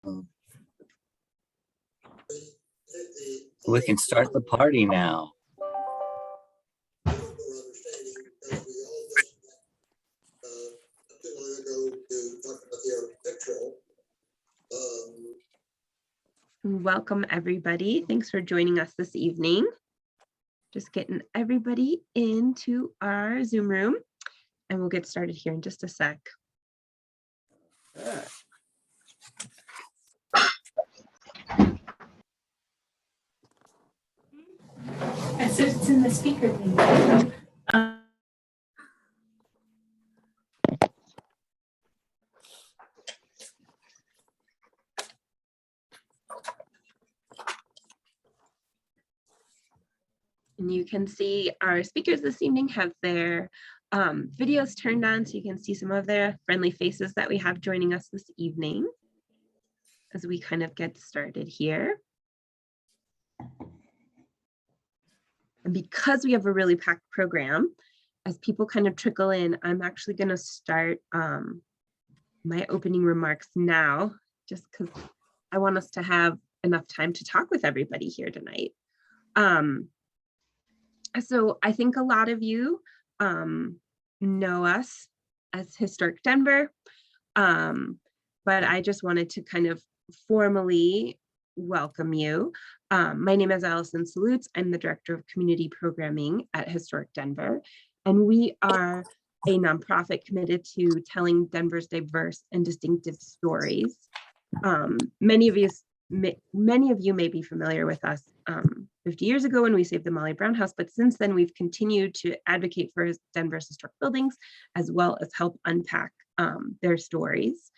We can start the party now. Welcome, everybody. Thanks for joining us this evening. Just getting everybody into our Zoom room, and we'll get started here in just a sec. I said it's in the speaker thing. And you can see our speakers this evening have their videos turned on, so you can see some of their friendly faces that we have joining us this evening as we kind of get started here. And because we have a really packed program, as people kind of trickle in, I'm actually going to start my opening remarks now, just because I want us to have enough time to talk with everybody here tonight. So I think a lot of you know us as Historic Denver, but I just wanted to kind of formally welcome you. My name is Allison Salutes. I'm the Director of Community Programming at Historic Denver, and we are a nonprofit committed to telling Denver's diverse and distinctive stories. Many of you may be familiar with us 50 years ago when we saved the Molly Brown House, but since then we've continued to advocate for Denver's historic buildings as well as help unpack their stories.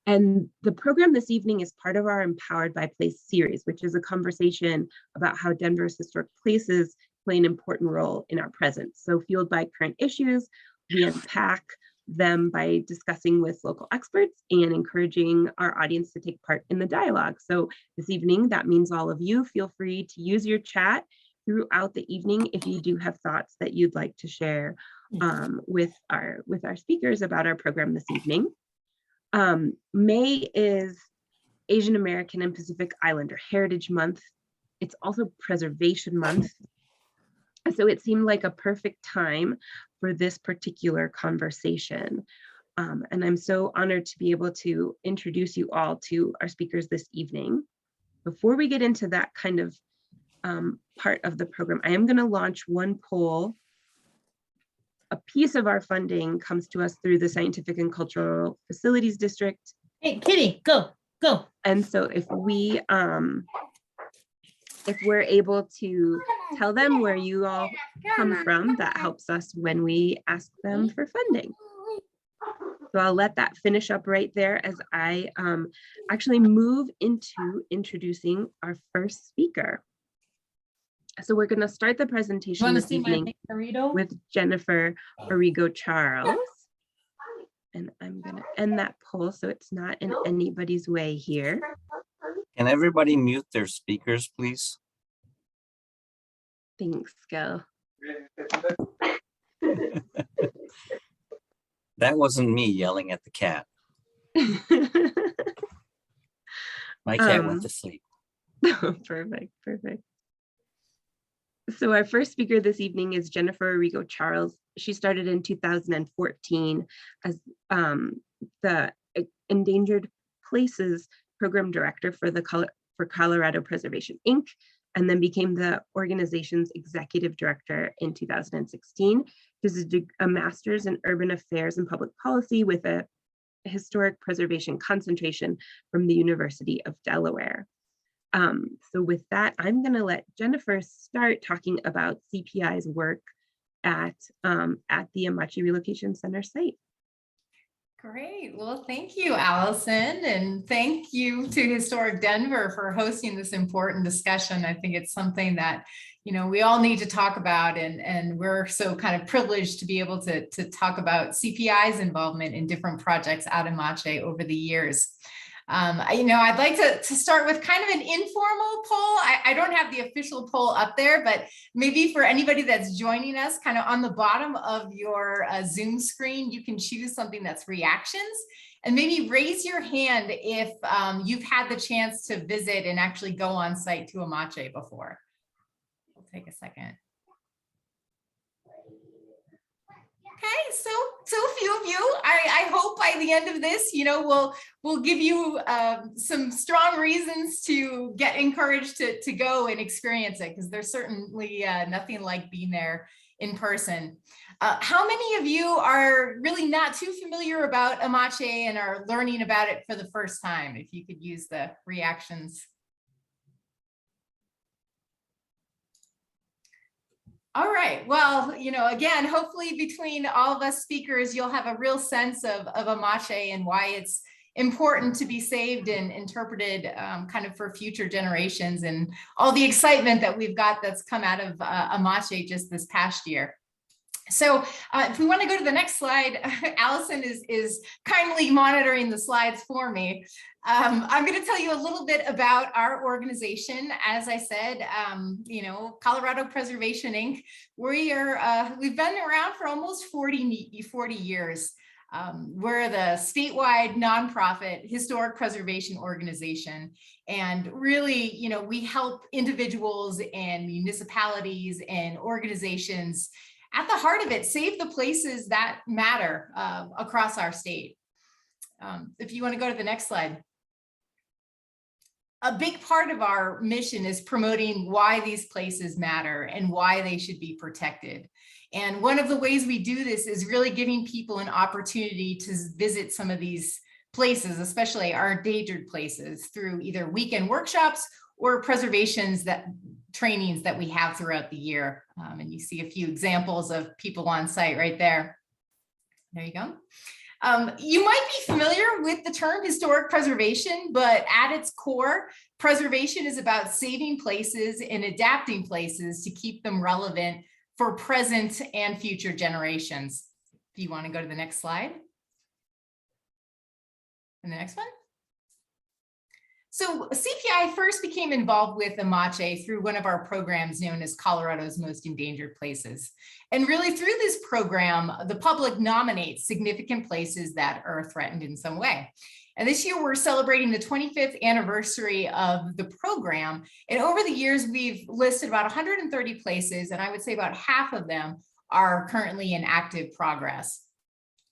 And the program this evening is part of our Empowered by Place series, which is a conversation about how Denver's historic places play an important role in our present. So fueled by current issues, we unpack them by discussing with local experts and encouraging our audience to take part in the dialogue. So this evening, that means all of you feel free to use your chat throughout the evening if you do have thoughts that you'd like to share with our speakers about our program this evening. May is Asian American and Pacific Islander Heritage Month. It's also Preservation Month. So it seemed like a perfect time for this particular conversation. And I'm so honored to be able to introduce you all to our speakers this evening. Before we get into that kind of part of the program, I am going to launch one poll. A piece of our funding comes to us through the Scientific and Cultural Facilities District. Hey, Kitty, go. And so if we're able to tell them where you all come from, that helps us when we ask them for funding. So I'll let that finish up right there as I actually move into introducing our first speaker. So we're going to start the presentation this evening with Jennifer Orrigo Charles. And I'm going to end that poll so it's not in anybody's way here. Can everybody mute their speakers, please? Thanks, Gil. That wasn't me yelling at the cat. My cat went to sleep. Perfect. So our first speaker this evening is Jennifer Arrigo Charles. She started in 2014 as the Endangered Places Program Director for Colorado Preservation, Inc., and then became the organization's executive director in 2016. She has a master's in urban affairs and public policy with a historic preservation concentration from the University of Delaware. So with that, I'm going to let Jennifer start talking about CPI's work at the Amache Relocation Center site. Great. Well, thank you, Allison, and thank you to Historic Denver for hosting this important discussion. I think it's something that, we all need to talk about, and we're so kind of privileged to be able to talk about CPI's involvement in different projects at Amache over the years. I'd like to start with kind of an informal poll. I don't have the official poll up there, but maybe for anybody that's joining us, kind of on the bottom of your Zoom screen, you can choose something that's reactions, and maybe raise your hand if you've had the chance to visit and actually go on site to Amache before. We'll take a second. Okay, so a few of you. I hope by the end of this, we'll give you some strong reasons to get encouraged to go and experience it, because there's certainly nothing like being there in person. How many of you are really not too familiar about Amache and are learning about it for the first time? If you could use the reactions. All right, well, again, hopefully between all of us speakers, you'll have a real sense of Amache and why it's important to be saved and interpreted kind of for future generations, and all the excitement that we've got that's come out of Amache just this past year. So if we want to go to the next slide, Allison is kindly monitoring the slides for me. I'm going to tell you a little bit about our organization. As I said, Colorado Preservation Inc. We've been around for almost 40 years. We're the statewide nonprofit historic preservation organization. And really, we help individuals and municipalities and organizations, at the heart of it, save the places that matter across our state. If you want to go to the next slide. A big part of our mission is promoting why these places matter and why they should be protected. And one of the ways we do this is really giving people an opportunity to visit some of these places, especially our endangered places, through either weekend workshops or trainings that we have throughout the year. And you see a few examples of people on site right there. There you go. You might be familiar with the term historic preservation, but at its core, preservation is about saving places and adapting places to keep them relevant for present and future generations. If you want to go to the next slide. And the next one. So CPI first became involved with Amache through one of our programs known as Colorado's Most Endangered Places. And really through this program, the public nominates significant places that are threatened in some way. And this year we're celebrating the 25th anniversary of the program. And over the years, we've listed about 130 places, and I would say about half of them are currently in active progress.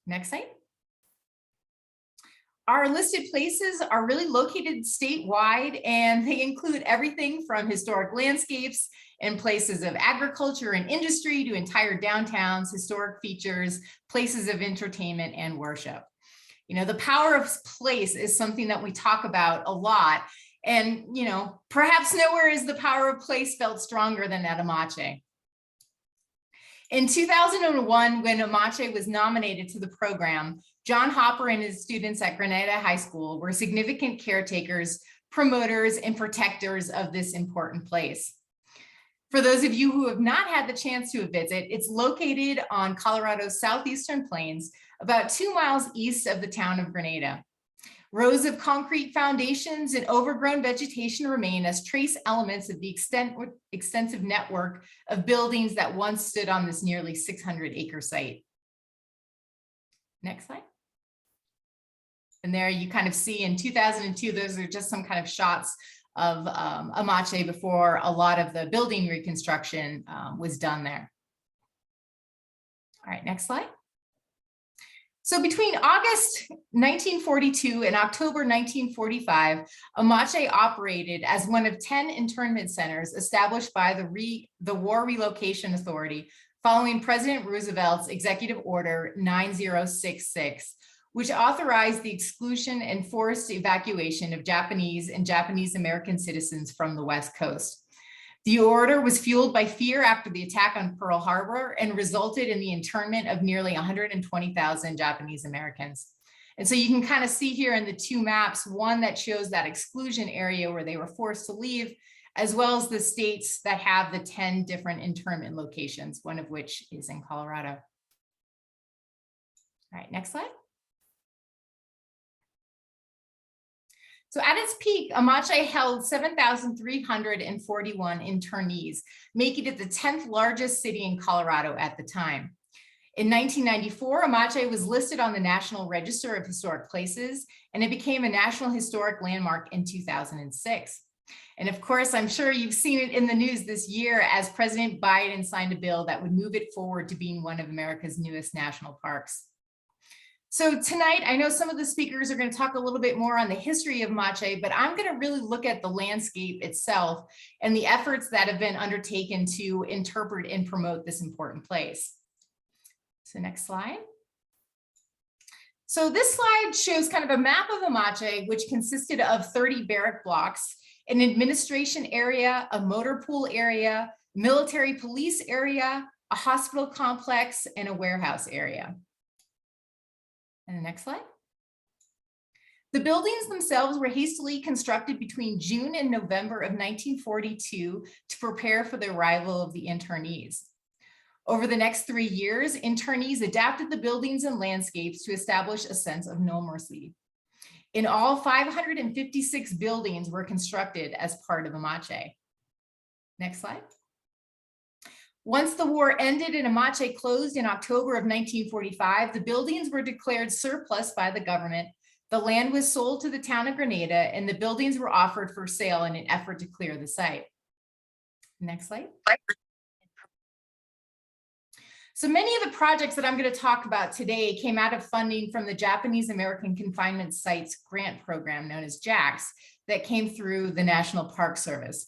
Next slide. Our listed places are really located statewide, and they include everything from historic landscapes and places of agriculture and industry to entire downtowns, historic features, places of entertainment and worship. The power of place is something that we talk about a lot, and perhaps nowhere is the power of place felt stronger than at Amache. In 2001, when Amache was nominated to the program, John Hopper and his students at Granada High School were significant caretakers, promoters, and protectors of this important place. For those of you who have not had the chance to visit, it's located on Colorado's southeastern plains, about 2 miles east of the town of Granada. Rows of concrete foundations and overgrown vegetation remain as trace elements of the extensive network of buildings that once stood on this nearly 600-acre site. Next slide. And there you kind of see in 2002, those are just some kind of shots of Amache before a lot of the building reconstruction was done there. All right, next slide. So between August 1942 and October 1945, Amache operated as one of 10 internment centers established by the War Relocation Authority following President Roosevelt's Executive Order 9066, which authorized the exclusion and forced evacuation of Japanese and Japanese American citizens from the West Coast. The order was fueled by fear after the attack on Pearl Harbor and resulted in the internment of nearly 120,000 Japanese Americans. And so you can kind of see here in the two maps, one that shows that exclusion area where they were forced to leave, as well as the states that have the 10 different internment locations, one of which is in Colorado. All right, next slide. So at its peak, Amache held 7,341 internees, making it the 10th largest city in Colorado at the time. In 1994, Amache was listed on the National Register of Historic Places, and it became a National Historic Landmark in 2006. And of course, I'm sure you've seen it in the news this year as President Biden signed a bill that would move it forward to being one of America's newest national parks. So tonight, I know some of the speakers are going to talk a little bit more on the history of Amache, but I'm going to really look at the landscape itself and the efforts that have been undertaken to interpret and promote this important place. So next slide. So this slide shows kind of a map of Amache, which consisted of 30 barrack blocks, an administration area, a motor pool area, military police area, a hospital complex, and a warehouse area. And the next slide. The buildings themselves were hastily constructed between June and November of 1942 to prepare for the arrival of the internees. Over the next 3 years, internees adapted the buildings and landscapes to establish a sense of normalcy. In all, 556 buildings were constructed as part of Amache. Next slide. Once the war ended and Amache closed in October of 1945, the buildings were declared surplus by the government. The land was sold to the town of Granada, and the buildings were offered for sale in an effort to clear the site. Next slide. So many of the projects that I'm going to talk about today came out of funding from the Japanese American Confinement Sites Grant Program, known as JAX, that came through the National Park Service.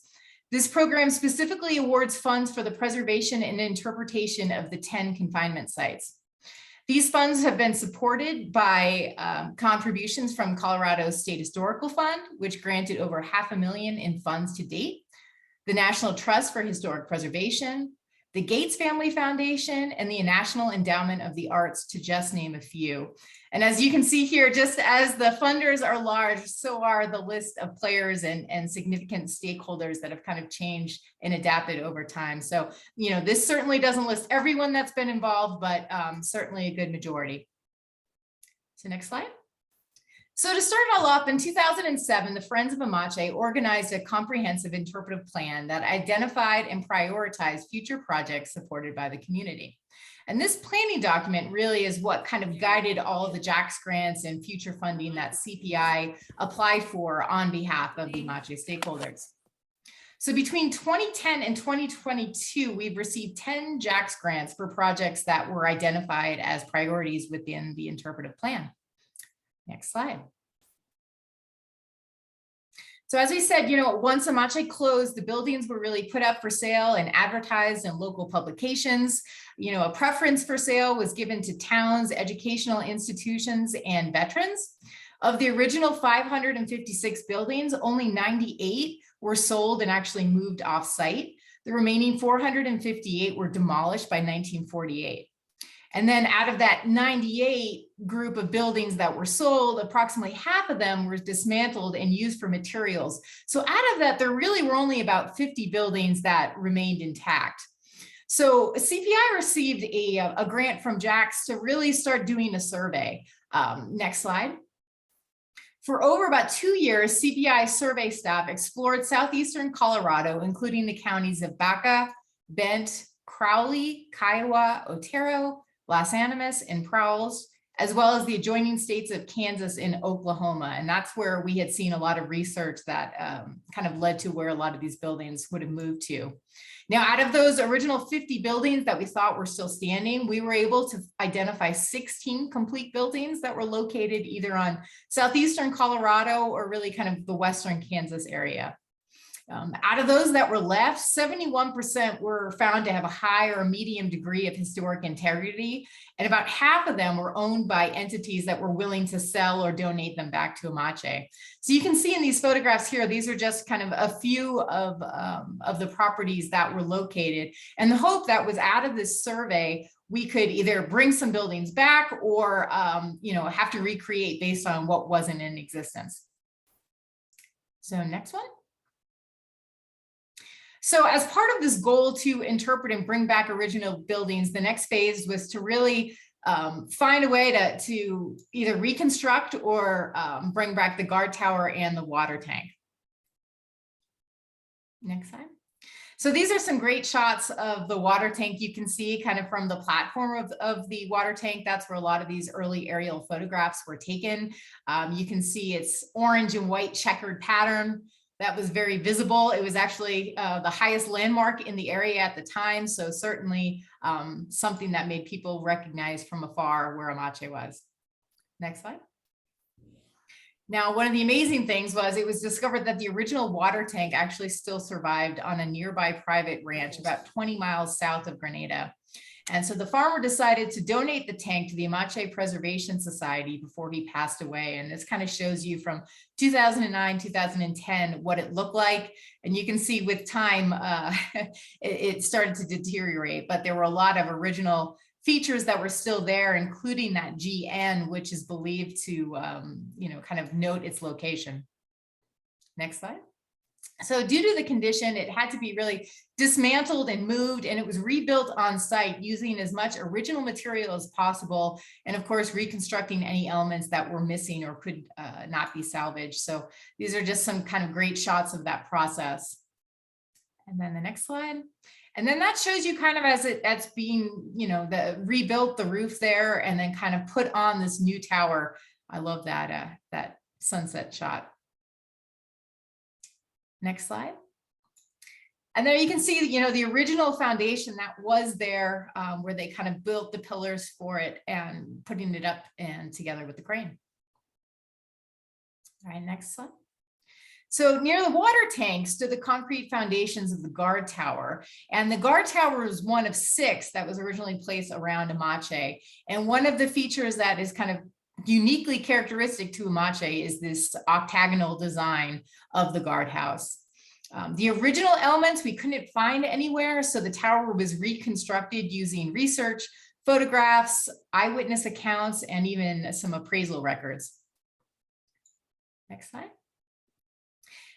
This program specifically awards funds for the preservation and interpretation of the 10 confinement sites. These funds have been supported by contributions from Colorado's State Historical Fund, which granted over $500,000 in funds to date, the National Trust for Historic Preservation, the Gates Family Foundation, and the National Endowment of the Arts, to just name a few. And as you can see here, just as the funders are large, so are the list of players and significant stakeholders that have kind of changed and adapted over time. So, you know, this certainly doesn't list everyone that's been involved, but certainly a good majority. So next slide. So to start it all off, in 2007, the Friends of Amache organized a comprehensive interpretive plan that identified and prioritized future projects supported by the community. And this planning document really is what kind of guided all of the JAX grants and future funding that CPI applied for on behalf of the Amache stakeholders. So between 2010 and 2022, we've received 10 JAX grants for projects that were identified as priorities within the interpretive plan. Next slide. So as we said, you know, once Amache closed, the buildings were really put up for sale and advertised in local publications. You know, a preference for sale was given to towns, educational institutions, and veterans. Of the original 556 buildings, only 98 were sold and actually moved off-site. The remaining 458 were demolished by 1948. And then out of that 98 group of buildings that were sold, approximately half of them were dismantled and used for materials. So out of that, there really were only about 50 buildings that remained intact. So CPI received a grant from JAX to really start doing a survey. Next slide. For over about 2 years, CPI survey staff explored southeastern Colorado, including the counties of Baca, Bent, Crowley, Kiowa, Otero, Las Animas, and Prowls, as well as the adjoining states of Kansas and Oklahoma. And that's where we had seen a lot of research that kind of led to where a lot of these buildings would have moved to. Now, out of those original 50 buildings that we thought were still standing, we were able to identify 16 complete buildings that were located either on southeastern Colorado or really kind of the western Kansas area. Out of those that were left, 71% were found to have a high or medium degree of historic integrity, and about half of them were owned by entities that were willing to sell or donate them back to Amache. So you can see in these photographs here, these are just kind of a few of the properties that were located. And the hope that was out of this survey, we could either bring some buildings back or you know, have to recreate based on what wasn't in existence. So next one. So as part of this goal to interpret and bring back original buildings, the next phase was to really find a way to either reconstruct or bring back the guard tower and the water tank. Next slide. So these are some great shots of the water tank. You can see kind of from the platform of the water tank. That's where a lot of these early aerial photographs were taken. You can see its orange and white checkered pattern. That was very visible. It was actually the highest landmark in the area at the time. So certainly something that made people recognize from afar where Amache was. Next slide. Now, one of the amazing things was it was discovered that the original water tank actually still survived on a nearby private ranch about 20 miles south of Granada. And so the farmer decided to donate the tank to the Amache Preservation Society before he passed away. And this kind of shows you from 2009, 2010, what it looked like. And you can see with time, it started to deteriorate, but there were a lot of original features that were still there, including that GN, which is believed to, kind of note its location. Next slide. So due to the condition, it had to be really dismantled and moved, and it was rebuilt on site using as much original material as possible. And of course, reconstructing any elements that were missing or could not be salvaged. So these are just some kind of great shots of that process. And then the next slide. And then that shows you kind of as being, rebuilt the roof there and then kind of put on this new tower. I love that, that sunset shot. Next slide. And there you can see, the original foundation that was there where they kind of built the pillars for it and putting it up and together with the crane. All right, next slide. So near the water tank stood the concrete foundations of the guard tower. And the guard tower was one of 6 that was originally placed around Amache. And one of the features that is kind of uniquely characteristic to Amache is this octagonal design of the guardhouse. The original elements we couldn't find anywhere, so the tower was reconstructed using research, photographs, eyewitness accounts, and even some appraisal records. Next slide.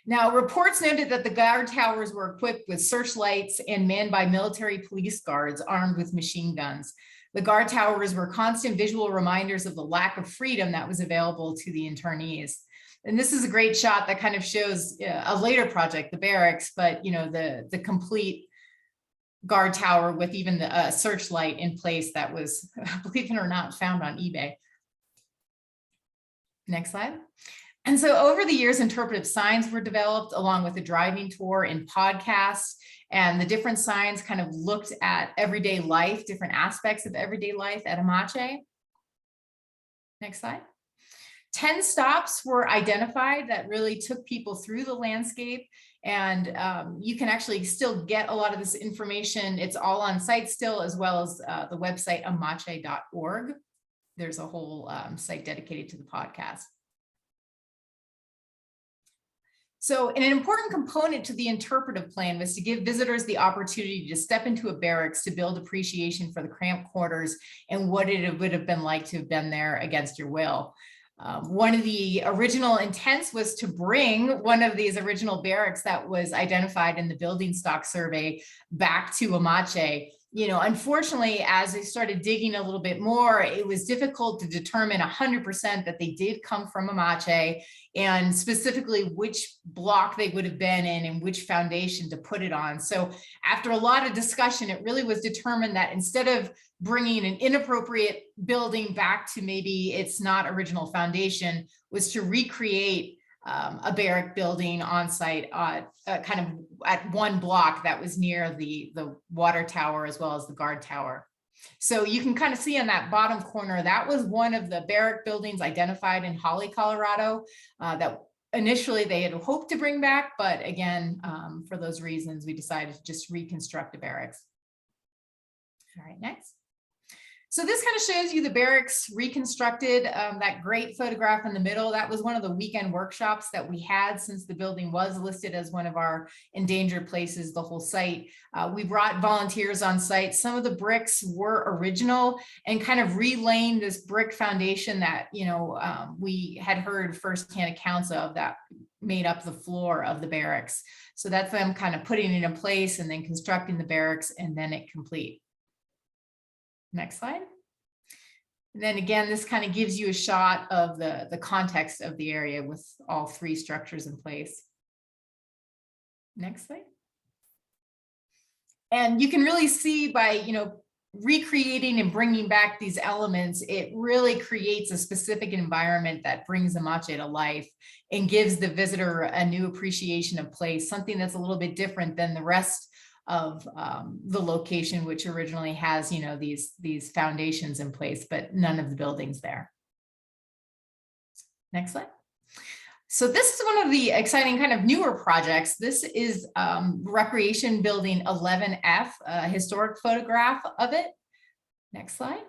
Now, reports noted that the guard towers were equipped with searchlights and manned by military police guards armed with machine guns. The guard towers were constant visual reminders of the lack of freedom that was available to the internees. And this is a great shot that kind of shows a later project, the barracks, but the complete guard tower with even the searchlight in place that was, believe it or not, found on eBay. Next slide. And so over the years, interpretive signs were developed along with a driving tour and podcasts, and the different signs kind of looked at everyday life, different aspects of everyday life at Amache. Next slide. 10 stops were identified that really took people through the landscape, and you can actually still get a lot of this information. It's all on site still, as well as the website amache.org. There's a whole site dedicated to the podcast. So an important component to the interpretive plan was to give visitors the opportunity to step into a barracks to build appreciation for the cramped quarters and what it would have been like to have been there against your will. One of the original intents was to bring one of these original barracks that was identified in the building stock survey back to Amache. Unfortunately, as they started digging a little bit more, it was difficult to determine 100% that they did come from Amache, and specifically which block they would have been in and which foundation to put it on. So after a lot of discussion, it really was determined that instead of bringing an inappropriate building back to maybe its not original foundation, was to recreate a barrack building on site kind of at one block that was near the water tower as well as the guard tower. So you can kind of see on that bottom corner, that was one of the barrack buildings identified in Holly, Colorado, that initially they had hoped to bring back, but again, for those reasons, we decided to just reconstruct the barracks. All right, next. So this kind of shows you the barracks reconstructed. That great photograph in the middle, that was one of the weekend workshops that we had since the building was listed as one of our endangered places, the whole site. We brought volunteers on site. Some of the bricks were original and kind of relaying this brick foundation that, we had heard firsthand accounts of that made up the floor of the barracks. So that's them kind of putting it in place and then constructing the barracks and then it complete. Next slide. And then again, this kind of gives you a shot of the context of the area with all three structures in place. Next slide. And you can really see by, recreating and bringing back these elements, it really creates a specific environment that brings Amache to life and gives the visitor a new appreciation of place, something that's a little bit different than the rest of the location, which originally has, these foundations in place, but none of the buildings there. Next slide. So this is one of the exciting kind of newer projects. This is Recreation Building 11F, a historic photograph of it. Next slide.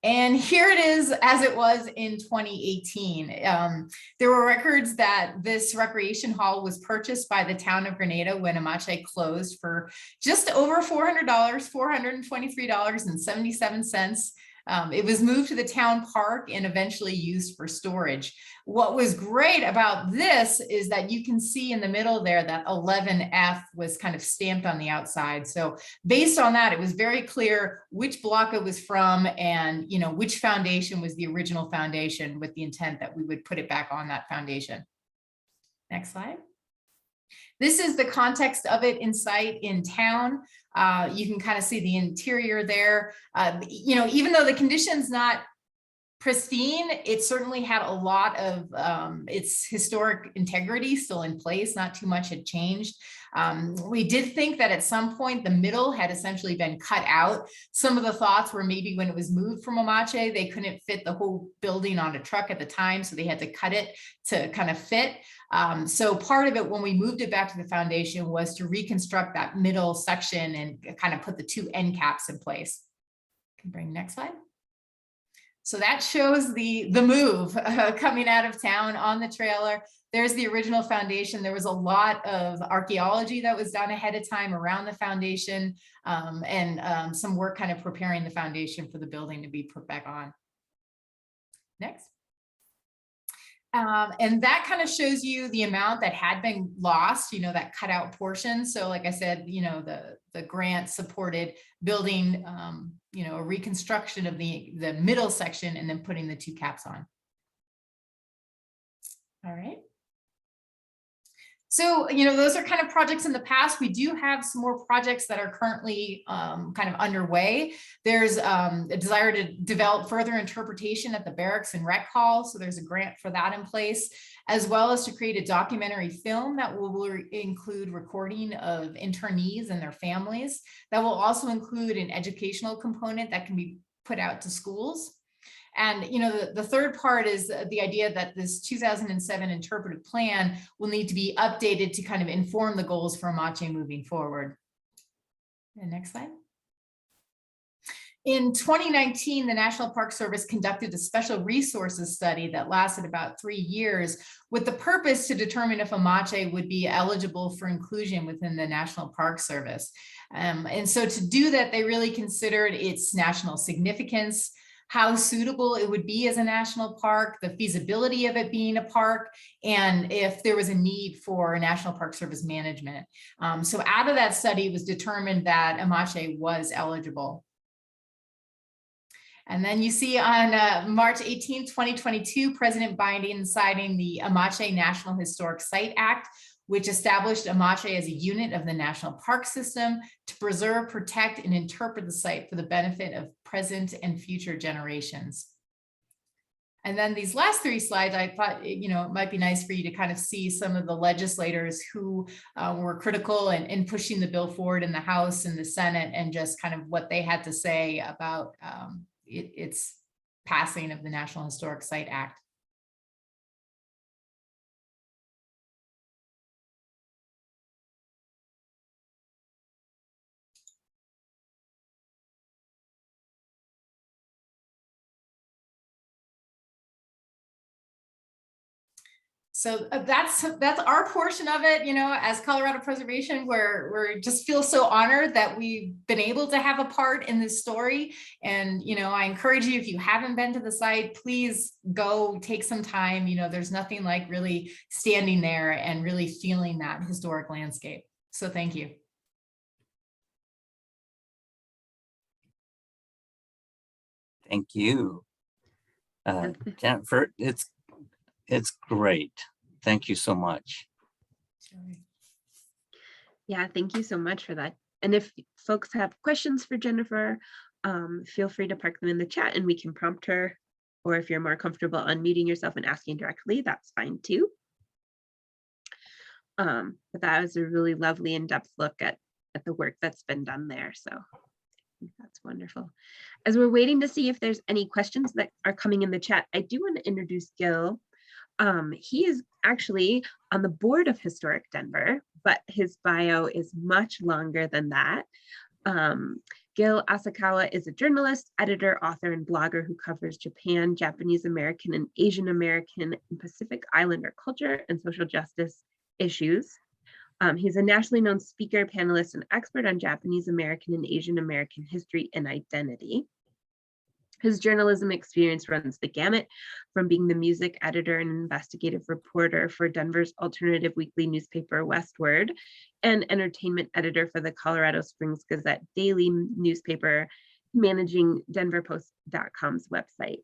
And here it is as it was in 2018. There were records that this recreation hall was purchased by the town of Granada when Amache closed for just over $400, $423.77. It was moved to the town park and eventually used for storage. What was great about this is that you can see in the middle there that 11F was kind of stamped on the outside. So based on that, it was very clear which block it was from and which foundation was the original foundation, with the intent that we would put it back on that foundation. Next slide. This is the context of it in sight in town. You can kind of see the interior there. Even though the condition's not pristine, it certainly had a lot of its historic integrity still in place. Not too much had changed. We did think that at some point the middle had essentially been cut out. Some of the thoughts were maybe when it was moved from Amache, they couldn't fit the whole building on a truck at the time, so they had to cut it to kind of fit. So part of it, when we moved it back to the foundation, was to reconstruct that middle section and kind of put the two end caps in place. Can bring next slide. So that shows the move coming out of town on the trailer. There's the original foundation. There was a lot of archaeology that was done ahead of time around the foundation, and some work kind of preparing the foundation for the building to be put back on. Next. And that kind of shows you the amount that had been lost, that cutout portion. So like I said, the grant supported building, a reconstruction of the middle section and then putting the two caps on. All right. So, those are kind of projects in the past. We do have some more projects that are currently kind of underway. There's a desire to develop further interpretation at the barracks and rec hall. So there's a grant for that in place, as well as to create a documentary film that will include recording of internees and their families. That will also include an educational component that can be put out to schools. And, the third part is the idea that this 2007 interpretive plan will need to be updated to kind of inform the goals for Amache moving forward. And next slide. In 2019, the National Park Service conducted a special resources study that lasted about 3 years with the purpose to determine if Amache would be eligible for inclusion within the National Park Service. And so to do that, they really considered its national significance, how suitable it would be as a national park, the feasibility of it being a park, and if there was a need for National Park Service management. So out of that study, it was determined that Amache was eligible. And then you see on March 18, 2022, President Biden signing the Amache National Historic Site Act, which established Amache as a unit of the national park system to preserve, protect, and interpret the site for the benefit of present and future generations. And then these last 3 slides, I thought, it might be nice for you to kind of see some of the legislators who were critical in pushing the bill forward in the House and the Senate, and just kind of what they had to say about its passing of the National Historic Site Act. So that's our portion of it, as Colorado Preservation, we're just feel so honored that we've been able to have a part in this story. And, I encourage you, if you haven't been to the site, please go take some time. There's nothing like really standing there and really feeling that historic landscape. So thank you. Thank you. Jennifer, it's great. Thank you so much. Yeah, thank you so much for that. And if folks have questions for Jennifer, feel free to park them in the chat and we can prompt her. Or if you're more comfortable unmuting yourself and asking directly, that's fine too. But that was a really lovely in-depth look at the work that's been done there. So I think that's wonderful. As we're waiting to see if there's any questions that are coming in the chat, I do want to introduce Gil. He is actually on the board of Historic Denver, but his bio is much longer than that. Gil Asakawa is a journalist, editor, author, and blogger who covers Japan, Japanese American, and Asian American and Pacific Islander culture and social justice issues. He's a nationally known speaker, panelist, and expert on Japanese American and Asian American history and identity. His journalism experience runs the gamut, from being the music editor and investigative reporter for Denver's alternative weekly newspaper Westward, and entertainment editor for the Colorado Springs Gazette daily newspaper, managing denverpost.com's website.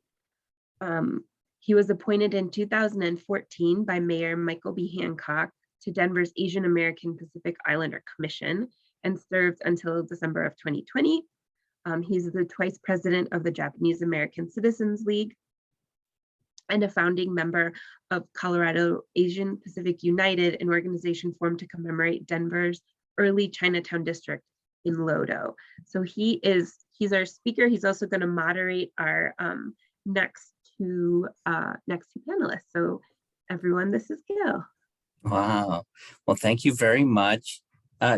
He was appointed in 2014 by Mayor Michael B. Hancock to Denver's Asian American Pacific Islander Commission and served until December of 2020. He's the twice president of the Japanese American Citizens League and a founding member of Colorado Asian Pacific United, an organization formed to commemorate Denver's early Chinatown district in Lodo. So he's our speaker. He's also going to moderate our next two panelists. So everyone, this is Gil. Wow. Well, thank you very much.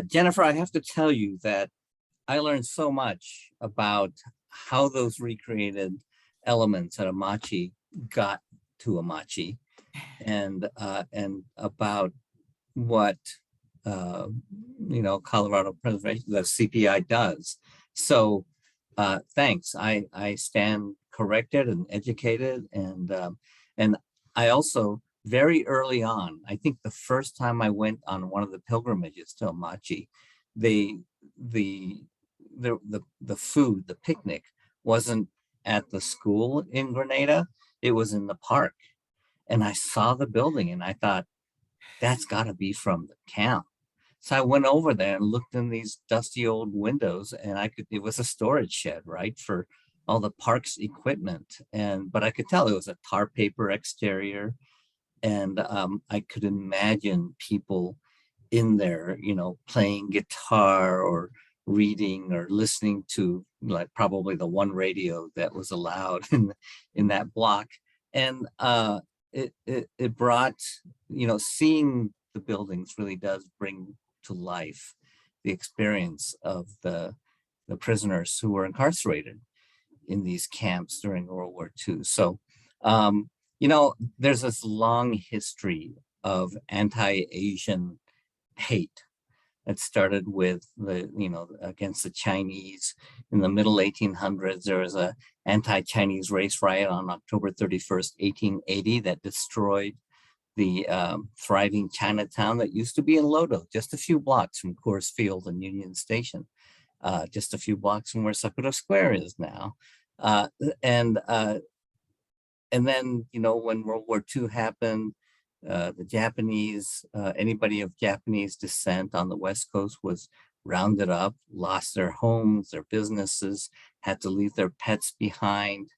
Jennifer, I have to tell you that I learned so much about how those recreated elements at Amachi got to Amachi, and about what Colorado Preservation, the CPI does. So thanks. I stand corrected and educated, and I also very early on, I think the first time I went on one of the pilgrimages to Amachi, the food, the picnic wasn't at the school in Granada, it was in the park. And I saw the building and I thought, that's gotta be from the camp. So I went over there and looked in these dusty old windows, and it was a storage shed, right, for all the park's equipment. But I could tell it was a tar paper exterior. And I could imagine people in there, playing guitar or reading or listening to, like, probably the one radio that was allowed in that block. And it brought, seeing the buildings really does bring to life the experience of the prisoners who were incarcerated in these camps during World War II. So there's this long history of anti-Asian hate that started with against the Chinese in the middle 1800s. There was a anti-Chinese race riot on October 31st, 1880 that destroyed the thriving Chinatown that used to be in Lodo, just a few blocks from Coors Field and Union Station, just a few blocks from where Sakura Square is now. And then, when World War II happened, the Japanese, anybody of Japanese descent on the West Coast was rounded up, lost their homes, their businesses, had to leave their pets behind.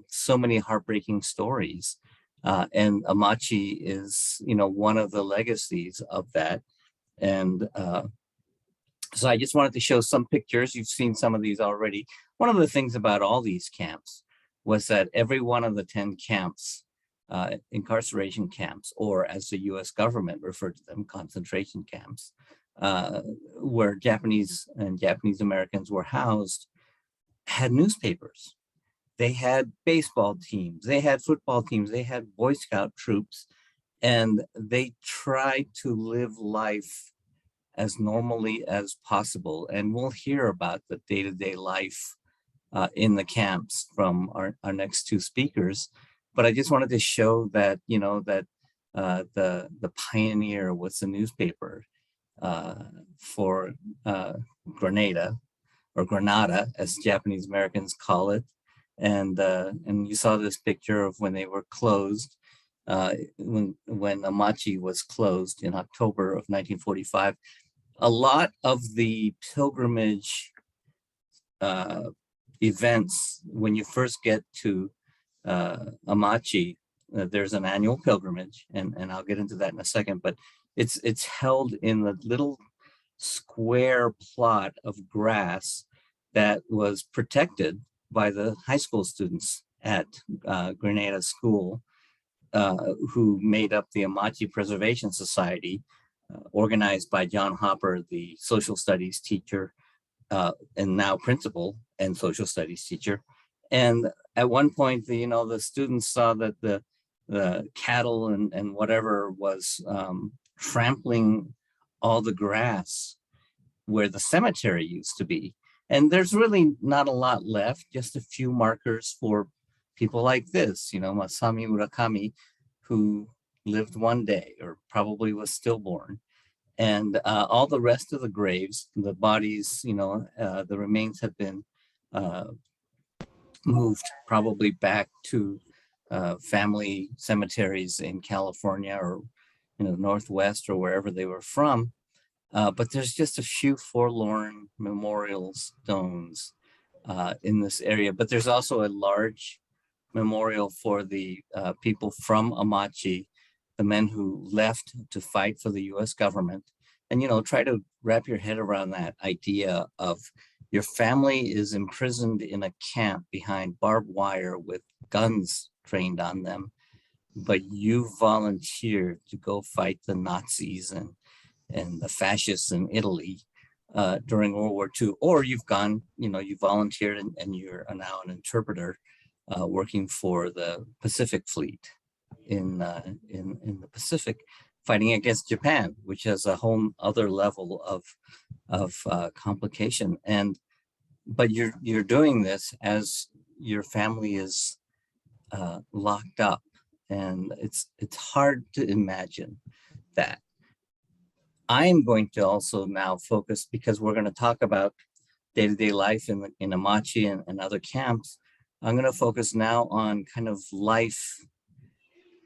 So many heartbreaking stories. And Amachi is, one of the legacies of that. And so I just wanted to show some pictures. You've seen some of these already. One of the things about all these camps was that every one of the 10 camps, incarceration camps, or as the US government referred to them, concentration camps, where Japanese and Japanese Americans were housed, had newspapers. They had baseball teams, they had football teams, they had Boy Scout troops, and they tried to live life as normally as possible. And we'll hear about the day-to-day life in the camps from our next two speakers. But I just wanted to show that, the pioneer was the newspaper for Granada, or Granada, as Japanese Americans call it. And you saw this picture of when they were closed, when Amachi was closed in October of 1945. A lot of the pilgrimage events, when you first get to Amachi, there's an annual pilgrimage, and I'll get into that in a second, but it's held in the little square plot of grass that was protected by the high school students at Granada School, who made up the Amachi Preservation Society, organized by John Hopper, the social studies teacher, and now principal and social studies teacher. And at one point, the students saw that the cattle and whatever was trampling all the grass where the cemetery used to be. And there's really not a lot left, just a few markers for people like this, Masami Murakami, who lived one day or probably was stillborn. And all the rest of the graves, the bodies, the remains have been moved probably back to family cemeteries in California or Northwest or wherever they were from. But there's just a few forlorn memorial stones in this area. But there's also a large memorial for the people from Amachi, the men who left to fight for the US government. And, try to wrap your head around that idea of your family is imprisoned in a camp behind barbed wire with guns trained on them, but you volunteered to go fight the Nazis and the fascists in Italy during World War II, or you've gone, you volunteered and you're now an interpreter working for the Pacific Fleet in the Pacific, fighting against Japan, which has a whole other level of complication. But you're doing this as your family is locked up, and it's hard to imagine that. I'm going to also now focus, because we're going to talk about day-to-day life in Amachi and other camps. I'm going to focus now on kind of life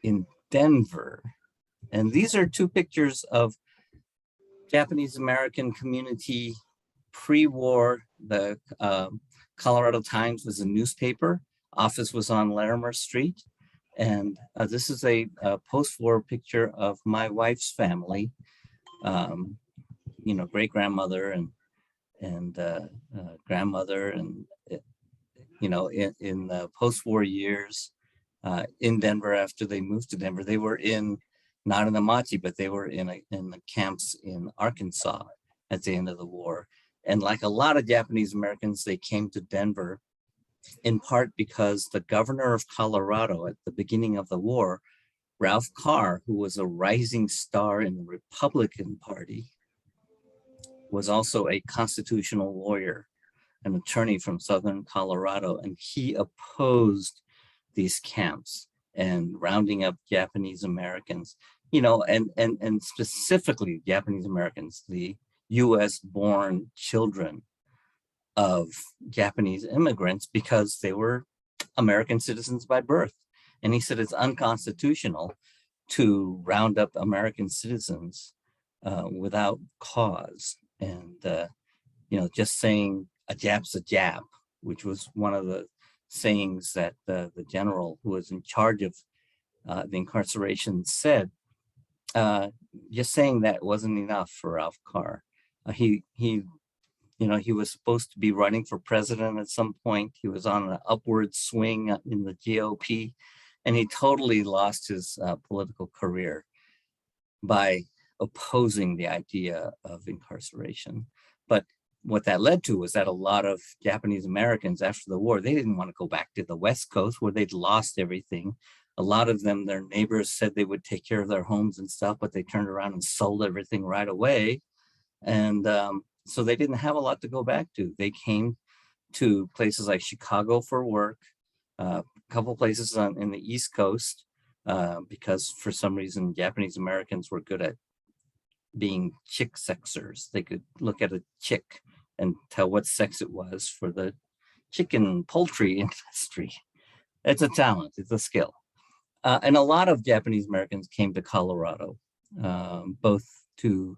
in Denver. And these are two pictures of Japanese American community pre-war. The Colorado Times was a newspaper. Office was on Larimer Street. And this is a post-war picture of my wife's family. Great-grandmother and grandmother, and in the post-war years in Denver. After they moved to Denver, they were not in Amachi, but they were in the camps in Arkansas at the end of the war. And like a lot of Japanese Americans, they came to Denver in part because the governor of Colorado at the beginning of the war, Ralph Carr, who was a rising star in the Republican Party, was also a constitutional lawyer, an attorney from Southern Colorado, and he opposed these camps and rounding up Japanese Americans, and specifically Japanese Americans, the US-born children of Japanese immigrants, because they were American citizens by birth. And he said it's unconstitutional to round up American citizens without cause. And, just saying a Jap's a Jap, which was one of the sayings that the general who was in charge of the incarceration said. Just saying that wasn't enough for Ralph Carr. He was supposed to be running for president at some point. He was on an upward swing in the GOP, and he totally lost his political career by opposing the idea of incarceration. But what that led to was that a lot of Japanese Americans after the war, they didn't want to go back to the West Coast where they'd lost everything. A lot of them, their neighbors said they would take care of their homes and stuff, but they turned around and sold everything right away. And so they didn't have a lot to go back to. They came to places like Chicago for work, a couple places in the East Coast, because for some reason, Japanese Americans were good at being chick sexers. They could look at a chick and tell what sex it was for the chicken, poultry industry. It's a talent, it's a skill. And a lot of Japanese Americans came to Colorado, both to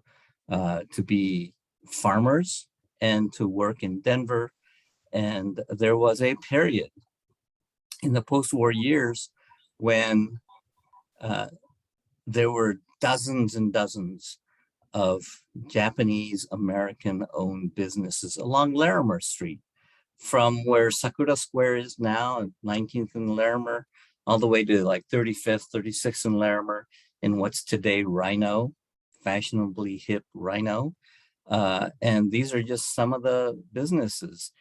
be farmers and to work in Denver. And there was a period in the post-war years when there were dozens and dozens of Japanese American owned businesses along Larimer Street, from where Sakura Square is now, 19th and Larimer, all the way to like 35th, 36th and Larimer, in what's today Rhino, fashionably hip Rhino. And these are just some of the businesses.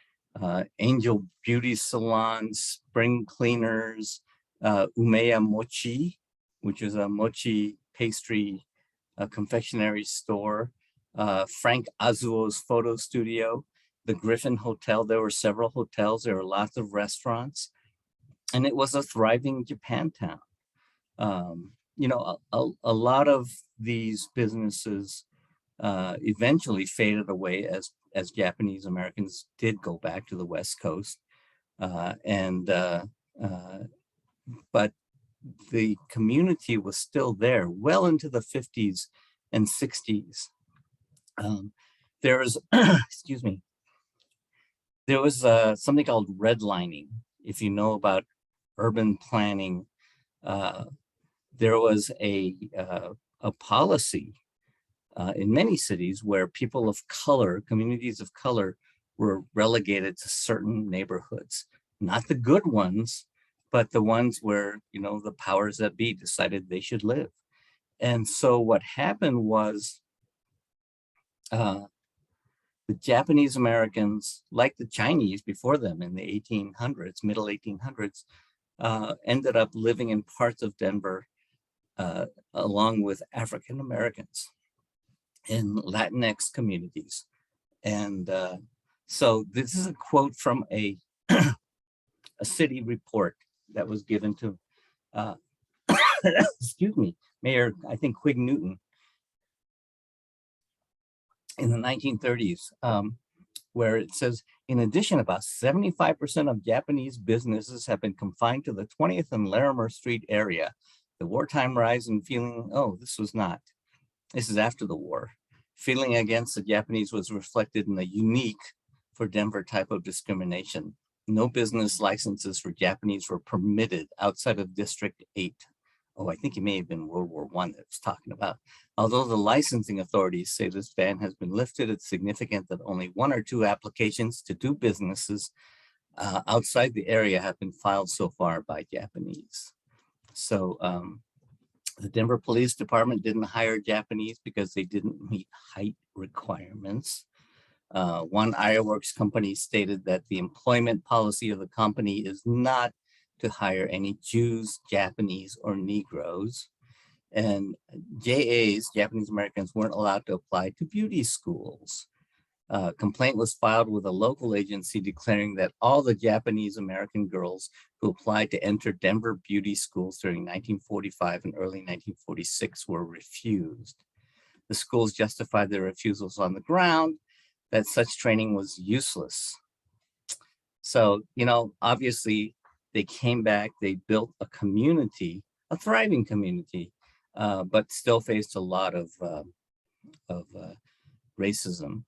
Angel Beauty Salon, Spring Cleaners, Umeya Mochi, which is a mochi pastry confectionery store, Frank Azuo's photo studio, the Griffin Hotel. There were several hotels, there were lots of restaurants, and it was a thriving Japantown. You know, a lot of these businesses eventually faded away as Japanese Americans did go back to the West Coast. But the community was still there well into the 50s and 60s. There was, excuse me, there was something called redlining. If you know about urban planning, there was a policy in many cities where people of color, communities of color, were relegated to certain neighborhoods, not the good ones, but the ones where, you know, the powers that be decided they should live. And so what happened was the Japanese Americans, like the Chinese before them in the 1800s, middle 1800s, ended up living in parts of Denver along with African Americans in Latinx communities. And so this is a quote from a city report that was given to, excuse me, Mayor, I think, Quig Newton in the 1930s, where it says, in addition, about 75% of Japanese businesses have been confined to the 20th and Larimer Street area. The wartime rise in feeling, this is after the war. Feeling against the Japanese was reflected in a unique for Denver type of discrimination. No business licenses for Japanese were permitted outside of District 8. Oh, I think it may have been World War I that was talking about. Although the licensing authorities say this ban has been lifted, it's significant that only 1 or 2 applications to do businesses outside the area have been filed so far by Japanese. So the Denver Police Department didn't hire Japanese because they didn't meet height requirements. One Ironworks company stated that the employment policy of the company is not to hire any Jews, Japanese, or Negroes. And JAs, Japanese Americans, weren't allowed to apply to beauty schools. Complaint was filed with a local agency declaring that all the Japanese American girls who applied to enter Denver beauty schools during 1945 and early 1946 were refused. The schools justified their refusals on the ground that such training was useless. So, you know, obviously they came back, they built a community, a thriving community, but still faced a lot of racism.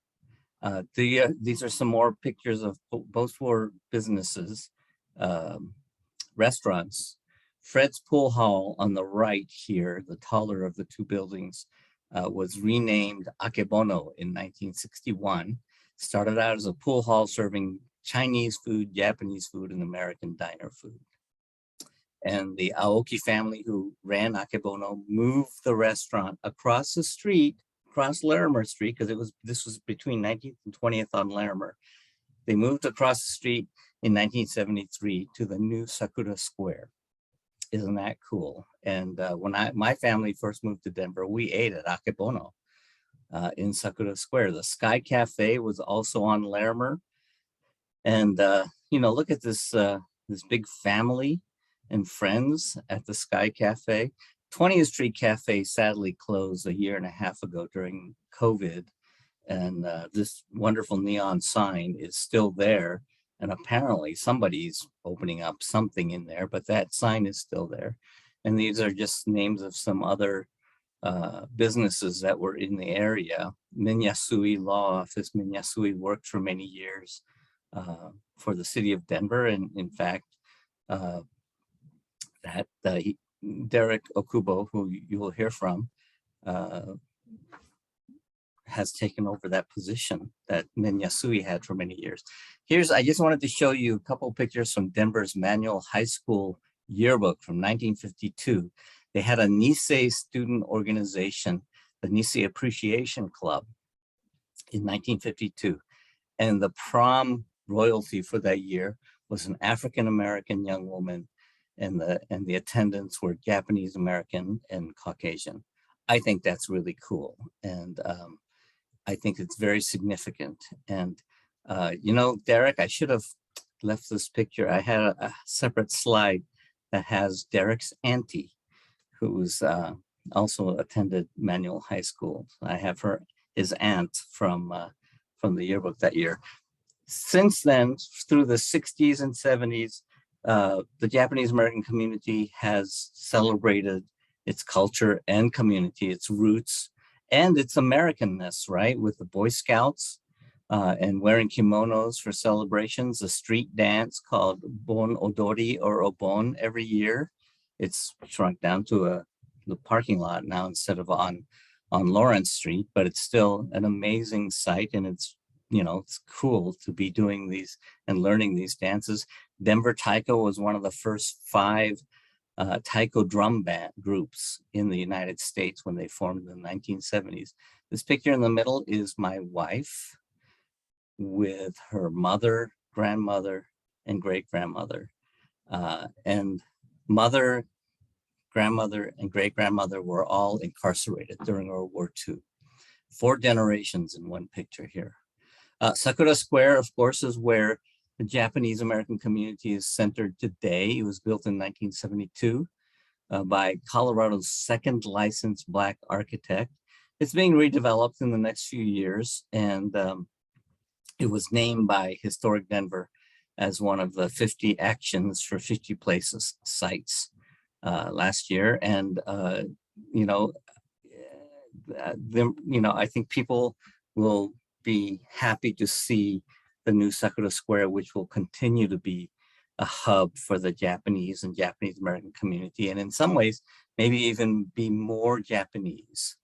These are some more pictures of post-war businesses, restaurants. Fred's Pool Hall on the right here, the taller of the 2 buildings, was renamed Akebono in 1961. Started out as a pool hall serving Chinese food, Japanese food, and American diner food. And the Aoki family who ran Akebono moved the restaurant across the street, across Larimer Street, because this was between 19th and 20th on Larimer. They moved across the street in 1973 to the new Sakura Square. Isn't that cool? And when my family first moved to Denver, we ate at Akebono in Sakura Square. The Sky Cafe was also on Larimer. And you know, look at this this big family and friends at the Sky Cafe. 20th Street Cafe sadly closed 1.5 years ago during COVID. And this wonderful neon sign is still there. And apparently somebody's opening up something in there, but that sign is still there. And these are just names of some other businesses that were in the area. Minyasui Law Office. Minyasui worked for many years for the city of Denver. And in fact, Derek Okubo, who you will hear from, has taken over that position that Minyasui had for many years. I just wanted to show you a couple of pictures from Denver's Manual High School yearbook from 1952. They had a Nisei student organization, the Nisei Appreciation Club, in 1952. And the prom royalty for that year was an African-American young woman, and the attendants were Japanese American and Caucasian. I think that's really cool. And I think it's very significant. And, you know, Derek, I should have left this picture. I had a separate slide that has Derek's auntie, who's also attended Manual High School. I have his aunt from the yearbook that year. Since then, through the 60s and 70s, the Japanese American community has celebrated its culture and community, its roots, and its Americanness, right? With the Boy Scouts and wearing kimonos for celebrations, a street dance called Bon Odori or Obon every year. It's shrunk down to the parking lot now instead of on Lawrence Street, but it's still an amazing sight, and it's, you know, it's cool to be doing these and learning these dances. Denver Taiko was one of the first 5 taiko drum band groups in the United States when they formed in the 1970s. This picture in the middle is my wife with her mother, grandmother, and great-grandmother. And mother, grandmother, and great-grandmother were all incarcerated during World War II. 4 generations in one picture here. Sakura Square, of course, is where the Japanese American community is centered today. It was built in 1972 by Colorado's second licensed Black architect. It's being redeveloped in the next few years, and it was named by Historic Denver as one of the 50 actions for 50 places sites last year. And you know, I think people will be happy to see the new Sakura Square, which will continue to be a hub for the Japanese and Japanese American community, and in some ways, maybe even be more Japanese.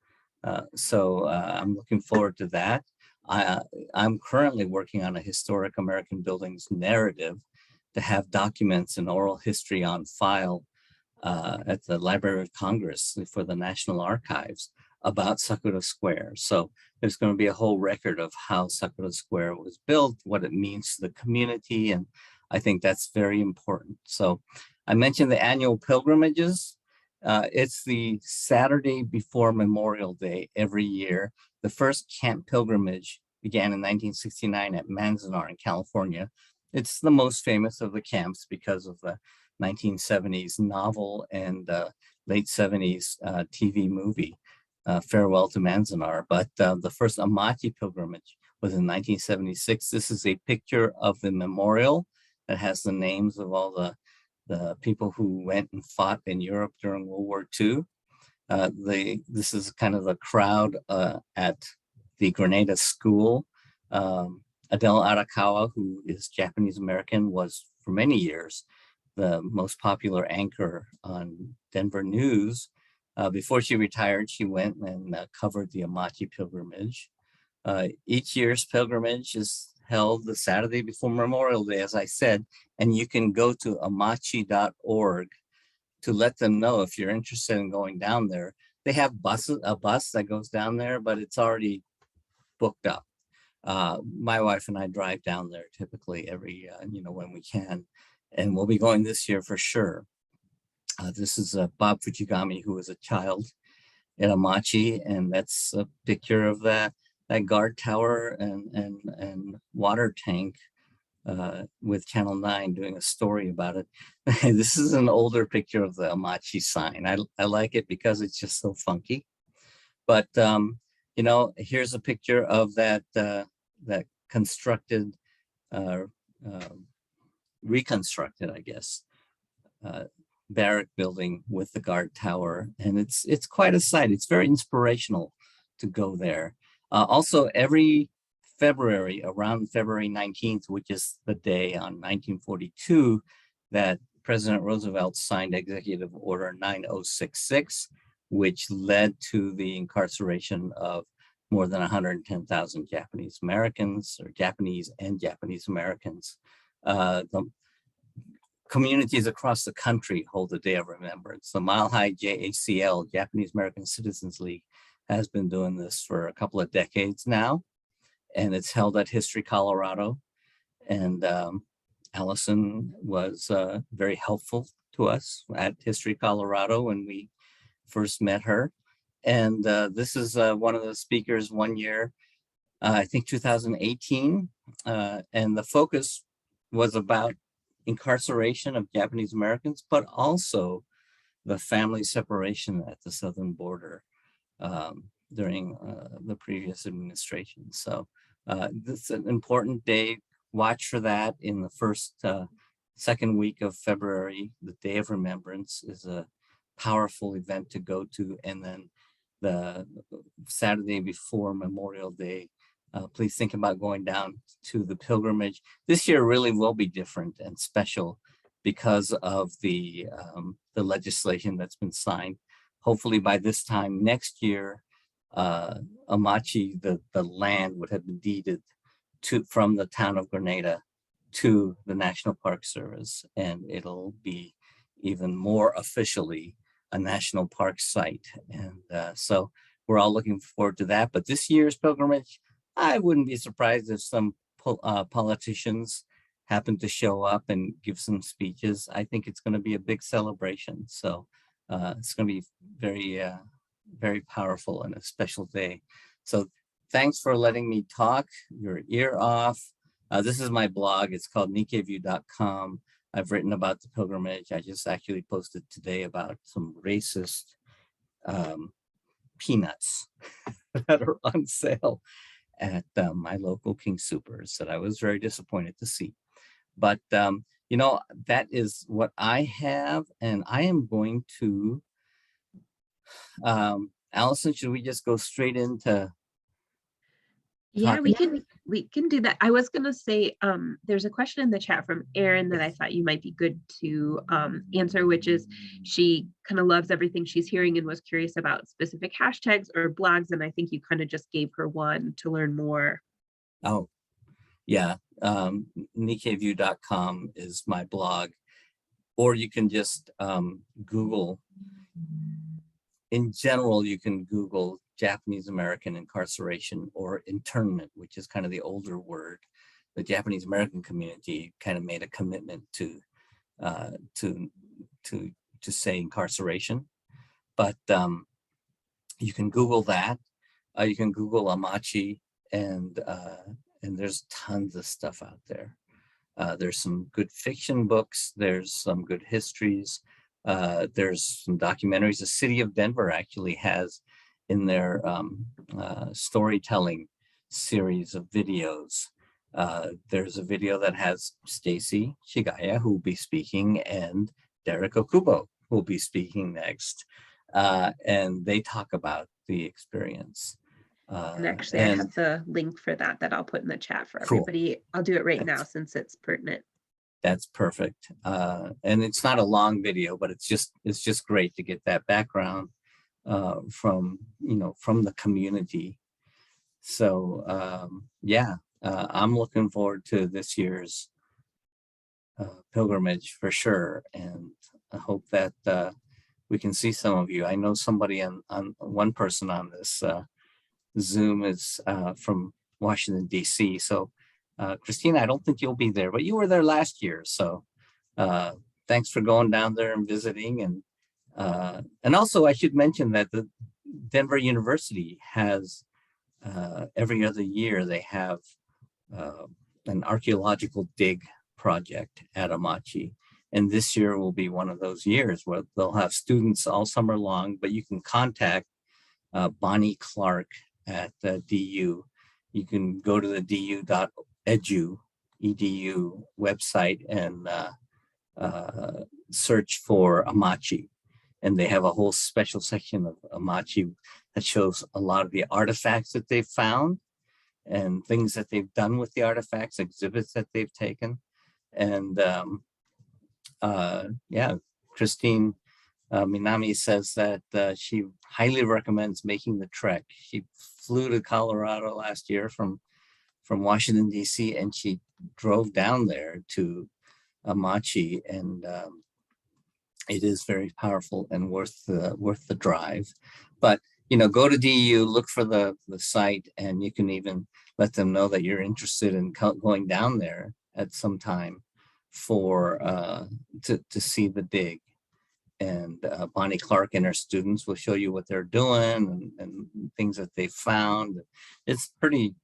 So I'm looking forward to that. I'm currently working on a historic American buildings narrative to have documents and oral history on file at the Library of Congress for the National Archives about Sakura Square. So there's going to be a whole record of how Sakura Square was built, what it means to the community, and I think that's very important. So I mentioned the annual pilgrimages. It's the Saturday before Memorial Day every year. The first camp pilgrimage began in 1969 at Manzanar in California. It's the most famous of the camps because of the 1970s novel and late 70s TV movie, Farewell to Manzanar. But the first Amachi pilgrimage was in 1976. This is a picture of the memorial that has the names of all the people who went and fought in Europe during World War II. This is kind of the crowd at the Granada school. Adele Arakawa, who is Japanese American, was for many years the most popular anchor on Denver News. Before she retired, she went and covered the Amachi Pilgrimage. Each year's pilgrimage is held the Saturday before Memorial Day, as I said, and you can go to amachi.org to let them know if you're interested in going down there. They have a bus that goes down there, but it's already booked up. My wife and I drive down there typically every, when we can, and we'll be going this year for sure. This is Bob Fujigami, who was a child at Amachi, and that's a picture of that guard tower and water tank with Channel 9 doing a story about it. This is an older picture of the Amachi sign. I like it because it's just so funky. But here's a picture of that constructed reconstructed, I guess, barrack building with the guard tower, and it's quite a sight. It's very inspirational to go there. Also, every February, around February 19th, which is the day on 1942 that President Roosevelt signed Executive Order 9066, which led to the incarceration of more than 110,000 Japanese Americans, or Japanese and Japanese Americans. The communities across the country hold a day of remembrance. The Mile High JACL, Japanese American Citizens League, has been doing this for a couple of decades now, and it's held at History Colorado. And Allison was very helpful to us at History Colorado when we first met her. And this is one of the speakers one year, I think 2018. And the focus was about incarceration of Japanese Americans, but also the family separation at the southern border during the previous administration. So this is an important day. Watch for that in the second week of February. The Day of Remembrance is a powerful event to go to. And then the Saturday before Memorial Day, please think about going down to the pilgrimage. This year really will be different and special because of the legislation that's been signed. Hopefully by this time next year, Amachi, the land would have been deeded from the town of Granada to the National Park Service, and it'll be even more officially a national park site. And so we're all looking forward to that. But this year's pilgrimage, I wouldn't be surprised if some politicians happen to show up and give some speeches. I think it's going to be a big celebration. So it's going to be very, very powerful and a special day. So thanks for letting me talk your ear off. This is my blog. It's called nikkeview.com. I've written about the pilgrimage. I just actually posted today about some racist peanuts that are on sale at my local King Soopers that I was very disappointed to see. But, you know, that is what I have. And I am going to, Allison, should we just go straight into Yeah, talking? we can do that. I was gonna say, there's a question in the chat from Erin that I thought you might be good to answer, which is she kind of loves everything she's hearing and was curious about specific hashtags or blogs, and I think you kind of just gave her one to learn more. Oh, yeah. Nikkeview.com is my blog, or you can just Google. In general, you can Google Japanese American incarceration or internment, which is kind of the older word. The Japanese American community kind of made a commitment to say incarceration, but you can Google that. You can Google Amachi, and there's tons of stuff out there. There's some good fiction books. There's some good histories. There's some documentaries. The city of Denver actually has in their storytelling series of videos. There's a video that has Stacey Shigaya, who will be speaking, and Derek Okubo, who will be speaking next. And they talk about the experience. And actually, I have the link for that I'll put in the chat for everybody. I'll do it right now since it's pertinent. That's perfect. And it's not a long video, but it's just great to get that background from the community. So yeah, I'm looking forward to this year's pilgrimage for sure, and I hope that we can see some of you. I know somebody on one person on this Zoom is from Washington, D.C. So Christina, I don't think you'll be there, but you were there last year. So thanks for going down there and visiting. And also I should mention that the Denver University has every other year they have an archaeological dig project at Amachi. And this year will be one of those years where they'll have students all summer long, but you can contact Bonnie Clark at DU. You can go to the du.edu edu website and search for Amachi. And they have a whole special section of Amachi that shows a lot of the artifacts that they've found and things that they've done with the artifacts, exhibits that they've taken. And yeah, Christine Minami says that she highly recommends making the trek. She flew to Colorado last year from Washington, D.C., and she drove down there to Amachi, and it is very powerful and worth the drive. But go to DU, look for the site, and you can even let them know that you're interested in going down there at some time for to see the dig. And Bonnie Clark and her students will show you what they're doing and things that they found. It's pretty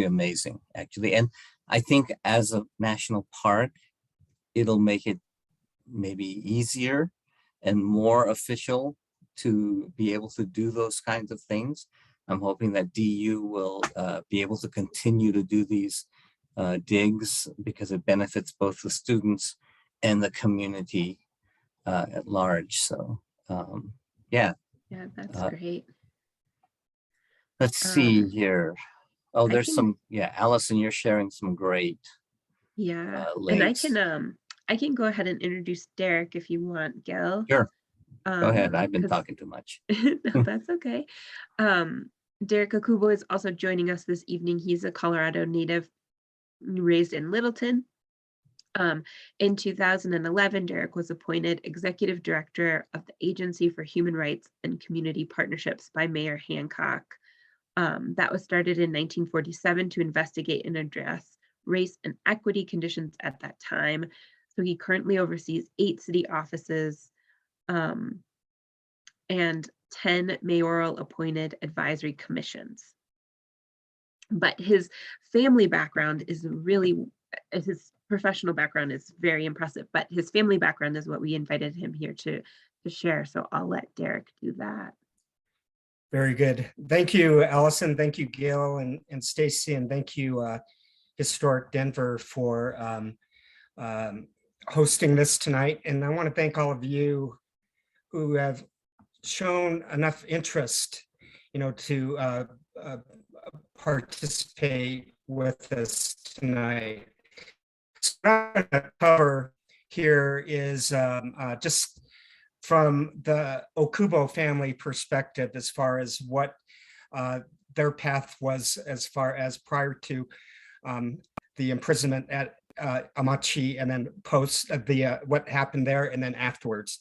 amazing, actually. And I think as a national park, it'll make it maybe easier and more official to be able to do those kinds of things. I'm hoping that DU will be able to continue to do these digs because it benefits both the students and the community at large. So yeah, that's great. Let's see here. Oh, there's some, Allison, you're sharing some great links. And I can go ahead and introduce Derek if you want, Gil. Sure. Go ahead. I've been talking too much. No, that's okay. Derek Akubo is also joining us this evening. He's a Colorado native raised in Littleton. In 2011, Derek was appointed executive director of the Agency for Human Rights and Community Partnerships by Mayor Hancock. That was started in 1947 to investigate and address race and equity conditions at that time. So he currently oversees 8 city offices and 10 mayoral appointed advisory commissions. But his family background is his professional background is very impressive, but his family background is what we invited him here to share. So I'll let Derek do that. Very good. Thank you, Allison. Thank you, Gil and Stacey, and thank you, Historic Denver, for hosting this tonight. And I want to thank all of you who have shown enough interest, to participate with us tonight. So what I'm going to cover here is just from the Okubo family perspective, as far as what their path was as far as prior to the imprisonment at Amachi, and then post what happened there, and then afterwards.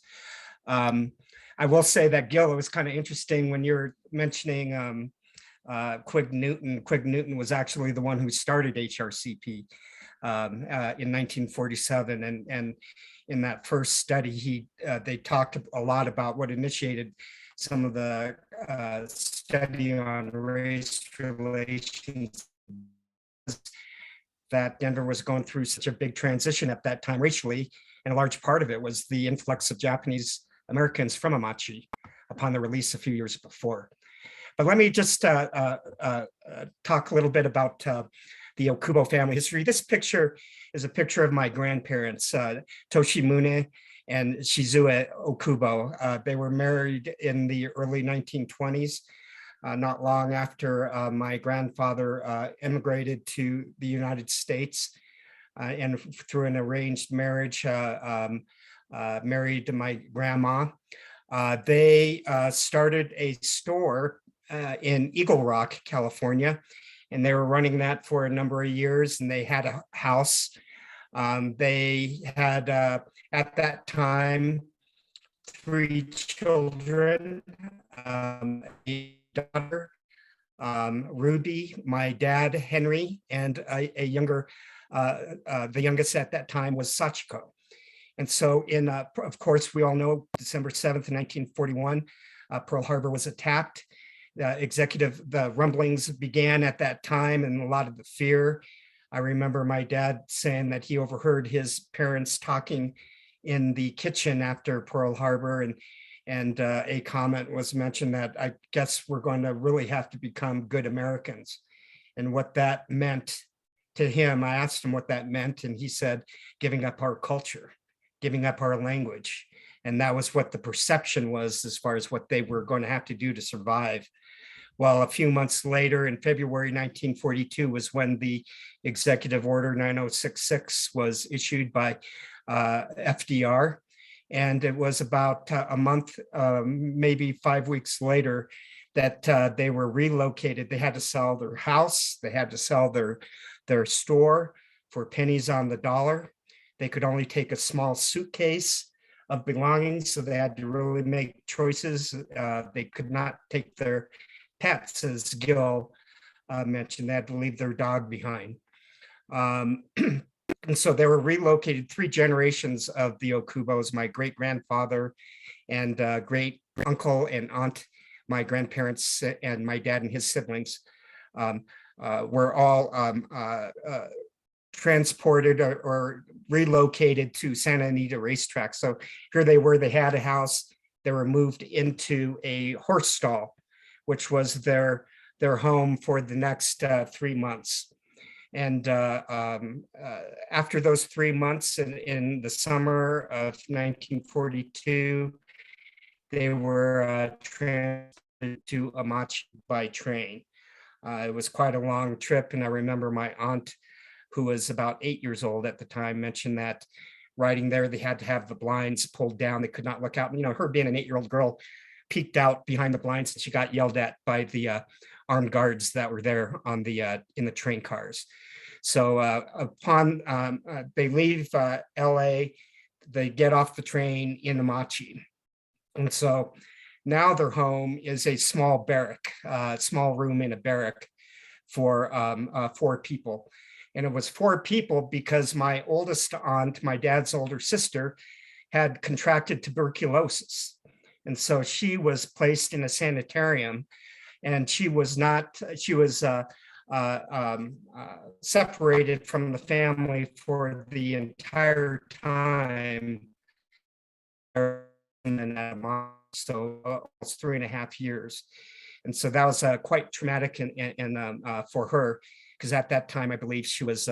I will say that, Gil, it was kind of interesting when you're mentioning Quig Newton. Quig Newton was actually the one who started HRCP in 1947, and in that first study, they talked a lot about what initiated some of the study on race relations, that Denver was going through such a big transition at that time racially, and a large part of it was the influx of Japanese Americans from Amachi upon the release a few years before. But let me just talk a little bit about the Okubo family history. This picture is a picture of my grandparents, Toshimune and Shizue Okubo. They were married in the early 1920s, not long after my grandfather immigrated to the United States, and through an arranged marriage, married my grandma. They started a store in Eagle Rock, California, and they were running that for a number of years, and they had a house. They had, at that time, 3 children, a daughter, Ruby, my dad, Henry, and a younger, the youngest at that time was Sachiko. And so of course, we all know December 7th, 1941, Pearl Harbor was attacked. The rumblings began at that time, and a lot of the fear. I remember my dad saying that he overheard his parents talking in the kitchen after Pearl Harbor, and a comment was mentioned that, I guess we're going to really have to become good Americans. And what that meant to him, I asked him what that meant, and he said, giving up our culture, giving up our language. And that was what the perception was as far as what they were going to have to do to survive. Well, a few months later, in February 1942, was when the Executive Order 9066 was issued by FDR. And it was about a month, maybe 5 weeks later, that they were relocated. They had to sell their house. They had to sell their store for pennies on the dollar. They could only take a small suitcase of belongings, so they had to really make choices. They could not take their pets, as Gil mentioned. They had to leave their dog behind. And so they were relocated. 3 generations of the Okubos, my great grandfather and great uncle and aunt, my grandparents and my dad and his siblings were all transported or relocated to Santa Anita Racetrack. So here they were, they had a house, they were moved into a horse stall, which was their home for the next 3 months. And after those 3 months in the summer of 1942, they were transferred to Amache by train. It was quite a long trip, and I remember my aunt, who was about 8 years old at the time, mentioned that riding there, they had to have the blinds pulled down. They could not look out. You know, her being an 8-year-old girl, peeked out behind the blinds, and she got yelled at by the armed guards that were there on the in the train cars. So upon they leave LA, they get off the train in Amache. And so now their home is a small barrack, small room in a barrack for 4 people. And it was 4 people because my oldest aunt, my dad's older sister, had contracted tuberculosis. And so she was placed in a sanitarium, and she was separated from the family for the entire time. So almost 3.5 years. And so that was quite traumatic and for her, because at that time, I believe she was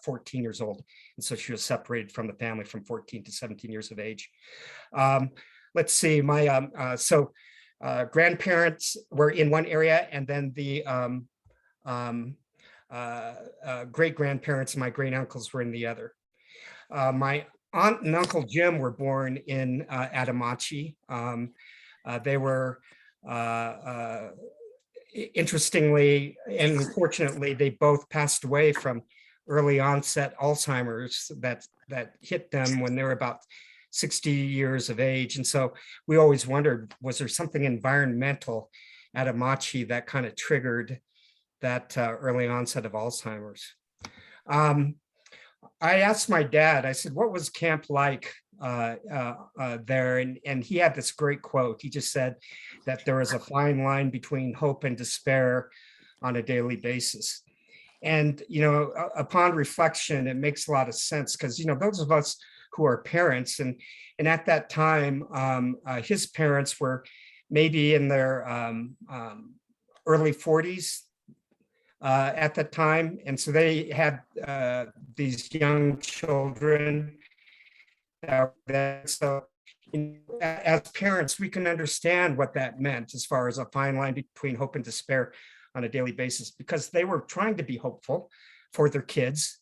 14 years old. And so she was separated from the family from 14 to 17 years of age. Let's see, my grandparents were in one area, and then the great grandparents and my great uncles were in the other. My aunt and uncle Jim were born in Amache. They were interestingly and unfortunately, they both passed away from early onset Alzheimer's that hit them when they were about 60 years of age. And so we always wondered, was there something environmental at Amache that kind of triggered that early onset of Alzheimer's? I asked my dad, I said, what was camp like there? And he had this great quote. He just said that there is a fine line between hope and despair on a daily basis. And, you know, upon reflection, it makes a lot of sense because, you know, those of us who are parents and at that time, his parents were maybe in their early 40s at that time. And so they had these young children. So as parents, we can understand what that meant as far as a fine line between hope and despair on a daily basis, because they were trying to be hopeful for their kids,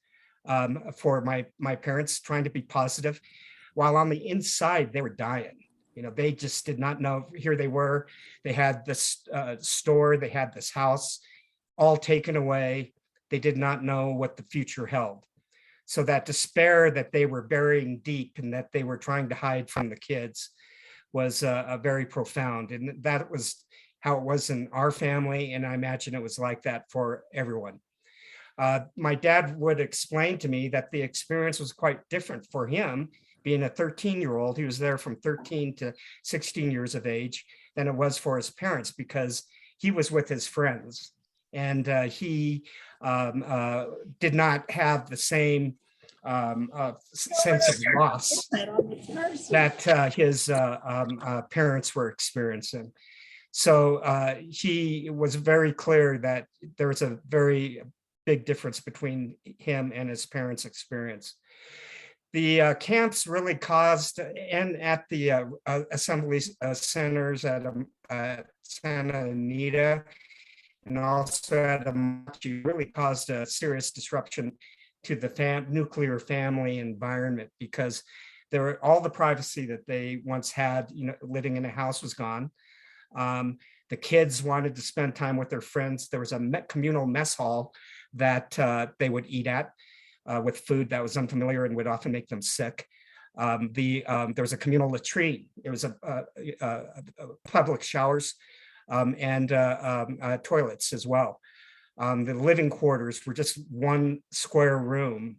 for my parents, trying to be positive, while on the inside, they were dying. You know, they just did not know. Here they were, they had this store, they had this house, all taken away. They did not know what the future held. So that despair that they were burying deep and that they were trying to hide from the kids was very profound. And that was how it was in our family. And I imagine it was like that for everyone. My dad would explain to me that the experience was quite different for him, being a 13-year-old. He was there from 13 to 16 years of age, than it was for his parents, because he was with his friends. And he did not have the same sense of loss that his parents were experiencing. So he was very clear that there was a very big difference between him and his parents' experience. The camps really caused, and at the assembly centers at Santa Anita and also at Amachi, really caused a serious disruption to the nuclear family environment, because there were all the privacy that they once had, living in a house was gone. The kids wanted to spend time with their friends. There was a communal mess hall that they would eat at with food that was unfamiliar and would often make them sick. There was a communal latrine. It was a public showers and toilets as well. The living quarters were just one square room.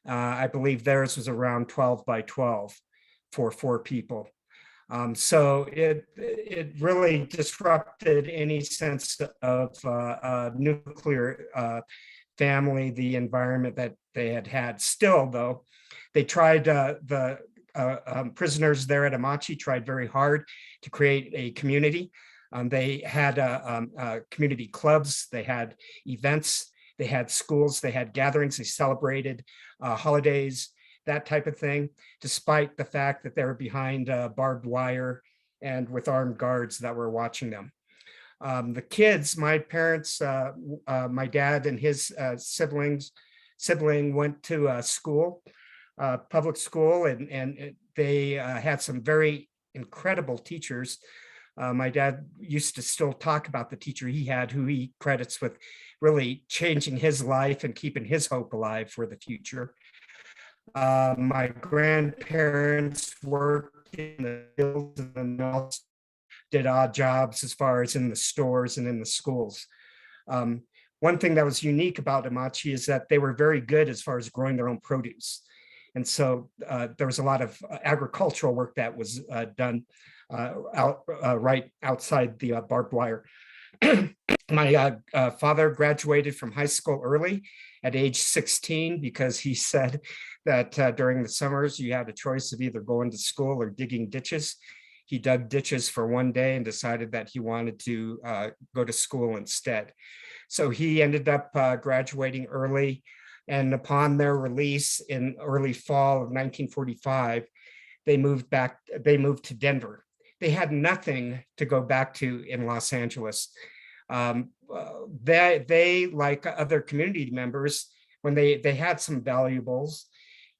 I believe theirs was around 12 by 12 for 4 people. So it really disrupted any sense of nuclear family, the environment that they had. Still, though, they tried, the prisoners there at Amachi tried very hard to create a community. They had community clubs, they had events, they had schools, they had gatherings, they celebrated holidays, that type of thing, despite the fact that they were behind barbed wire and with armed guards that were watching them. The kids, my parents, my dad and his sibling went to school, public school, and they had some very incredible teachers. My dad used to still talk about the teacher he had, who he credits with really changing his life and keeping his hope alive for the future. My grandparents worked in the fields and also did odd jobs as far as in the stores and in the schools. One thing that was unique about Amachi is that they were very good as far as growing their own produce. And so there was a lot of agricultural work that was done right outside the barbed wire. My father graduated from high school early at age 16 because he said that during the summers you had a choice of either going to school or digging ditches. He dug ditches for one day and decided that he wanted to go to school instead. So he ended up graduating early, and upon their release in early fall of 1945, they moved to Denver. They had nothing to go back to in Los Angeles. They, like other community members, when they had some valuables,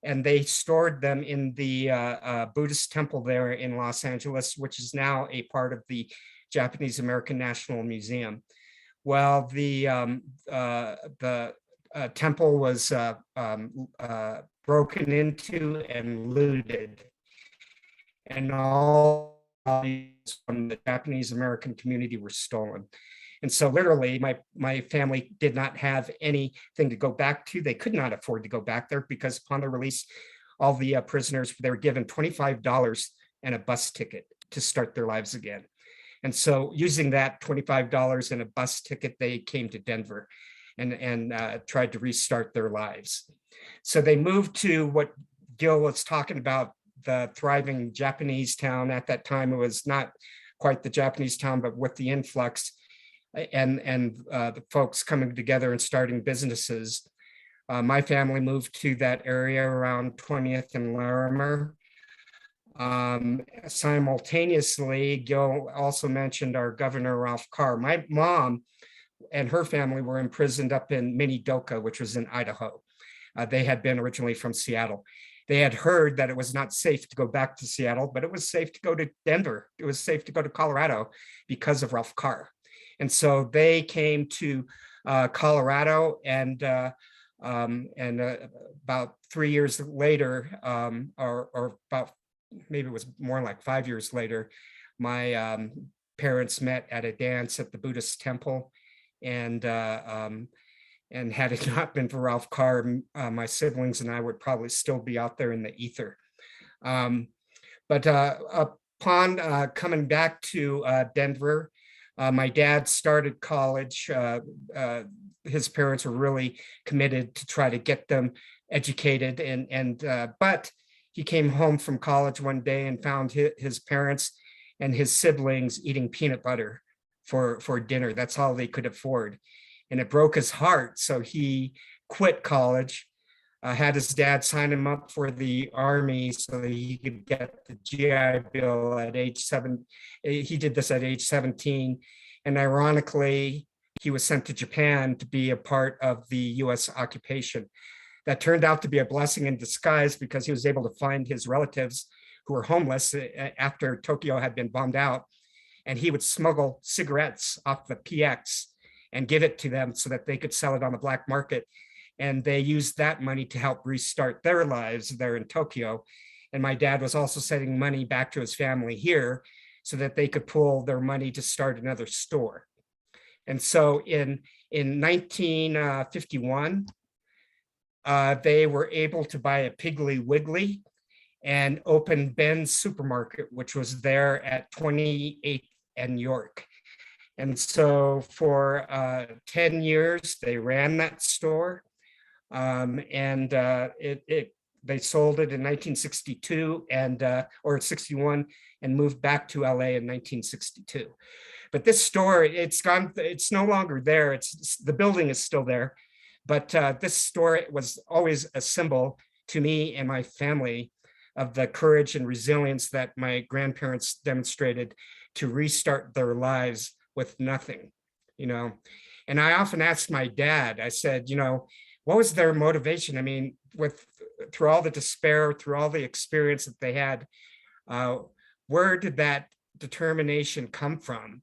and they stored them in the Buddhist temple there in Los Angeles, which is now a part of the Japanese American National Museum. Well, the temple was broken into and looted, and all values from the Japanese American community were stolen. And so literally my family did not have anything to go back to. They could not afford to go back there because upon the release, all the prisoners, they were given $25 and a bus ticket to start their lives again. And so using that $25 and a bus ticket, they came to Denver and tried to restart their lives. So they moved to what Gil was talking about, the thriving Japanese town. At that time, it was not quite the Japanese town, but with the influx and the folks coming together and starting businesses. My family moved to that area around 20th and Larimer. Simultaneously, Gil also mentioned our Governor Ralph Carr. My mom and her family were imprisoned up in Minidoka, which was in Idaho. They had been originally from Seattle. They had heard that it was not safe to go back to Seattle, but it was safe to go to Denver. It was safe to go to Colorado because of Ralph Carr. And so they came to Colorado, and about 3 years later, or about maybe it was more like 5 years later, my parents met at a dance at the Buddhist temple, and had it not been for Ralph Carr, my siblings and I would probably still be out there in the ether. But upon coming back to Denver, my dad started college. His parents were really committed to try to get them educated, but he came home from college one day and found his parents and his siblings eating peanut butter for dinner. That's all they could afford. and it broke his heart. So he quit college, had his dad sign him up for the army so that he could get the GI Bill at age 7. He did this at age 17. And ironically, he was sent to Japan to be a part of the US occupation. That turned out to be a blessing in disguise because he was able to find his relatives who were homeless after Tokyo had been bombed out. And he would smuggle cigarettes off the PX and give it to them so that they could sell it on the black market. And they used that money to help restart their lives there in Tokyo. And my dad was also sending money back to his family here so that they could pool their money to start another store. And so in 1951, they were able to buy a Piggly Wiggly and open Ben's Supermarket, which was there at 28th and York. And so for 10 years, they ran that store. They sold it in 1962 or 61 and moved back to LA in 1962. But this store, it's no longer there. The building is still there. But this store was always a symbol to me and my family of the courage and resilience that my grandparents demonstrated to restart their lives with nothing, And I often asked my dad, I said, what was their motivation? I mean, through all the despair, through all the experience that they had, where did that determination come from?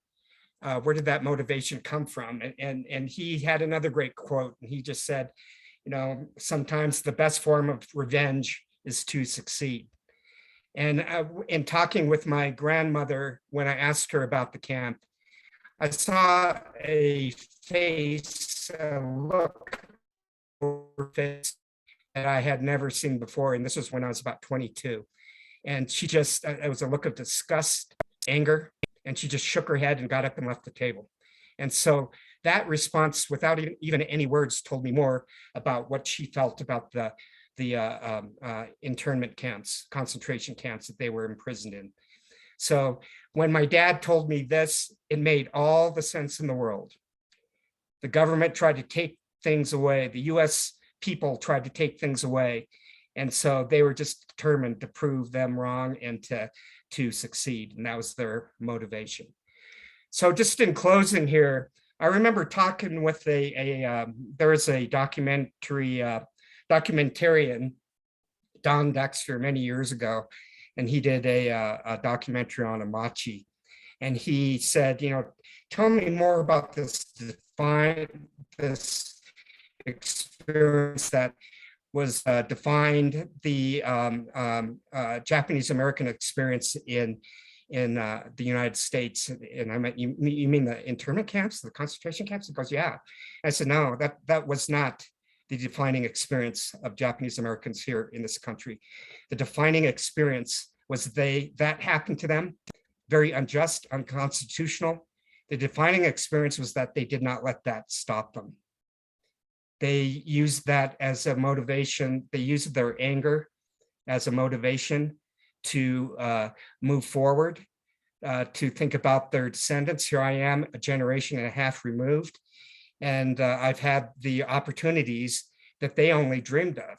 Where did that motivation come from? And he had another great quote, and he just said, sometimes the best form of revenge is to succeed. And in talking with my grandmother, when I asked her about the camp, I saw a face, a look that I had never seen before. And this was when I was about 22. And she just, it was a look of disgust, anger, and she just shook her head and got up and left the table. And so that response, without even any words, told me more about what she felt about the internment camps, concentration camps that they were imprisoned in. So when my dad told me this, it made all the sense in the world. The government tried to take things away. The US people tried to take things away. And so they were just determined to prove them wrong and to succeed. And that was their motivation. So just in closing here, I remember talking with there was a documentarian, Don Dexter, many years ago, and he did a documentary on Amachi. And he said, tell me more about this experience that was defined the Japanese American experience in the United States. And I meant, you mean the internment camps, the concentration camps? He goes, yeah. I said, no, that was not the defining experience of Japanese Americans here in this country. The defining experience was that happened to them, very unjust, unconstitutional. The defining experience was that they did not let that stop them. They used that as a motivation. They used their anger as a motivation to move forward, to think about their descendants. Here I am, a generation and a half removed, and I've had the opportunities that they only dreamed of.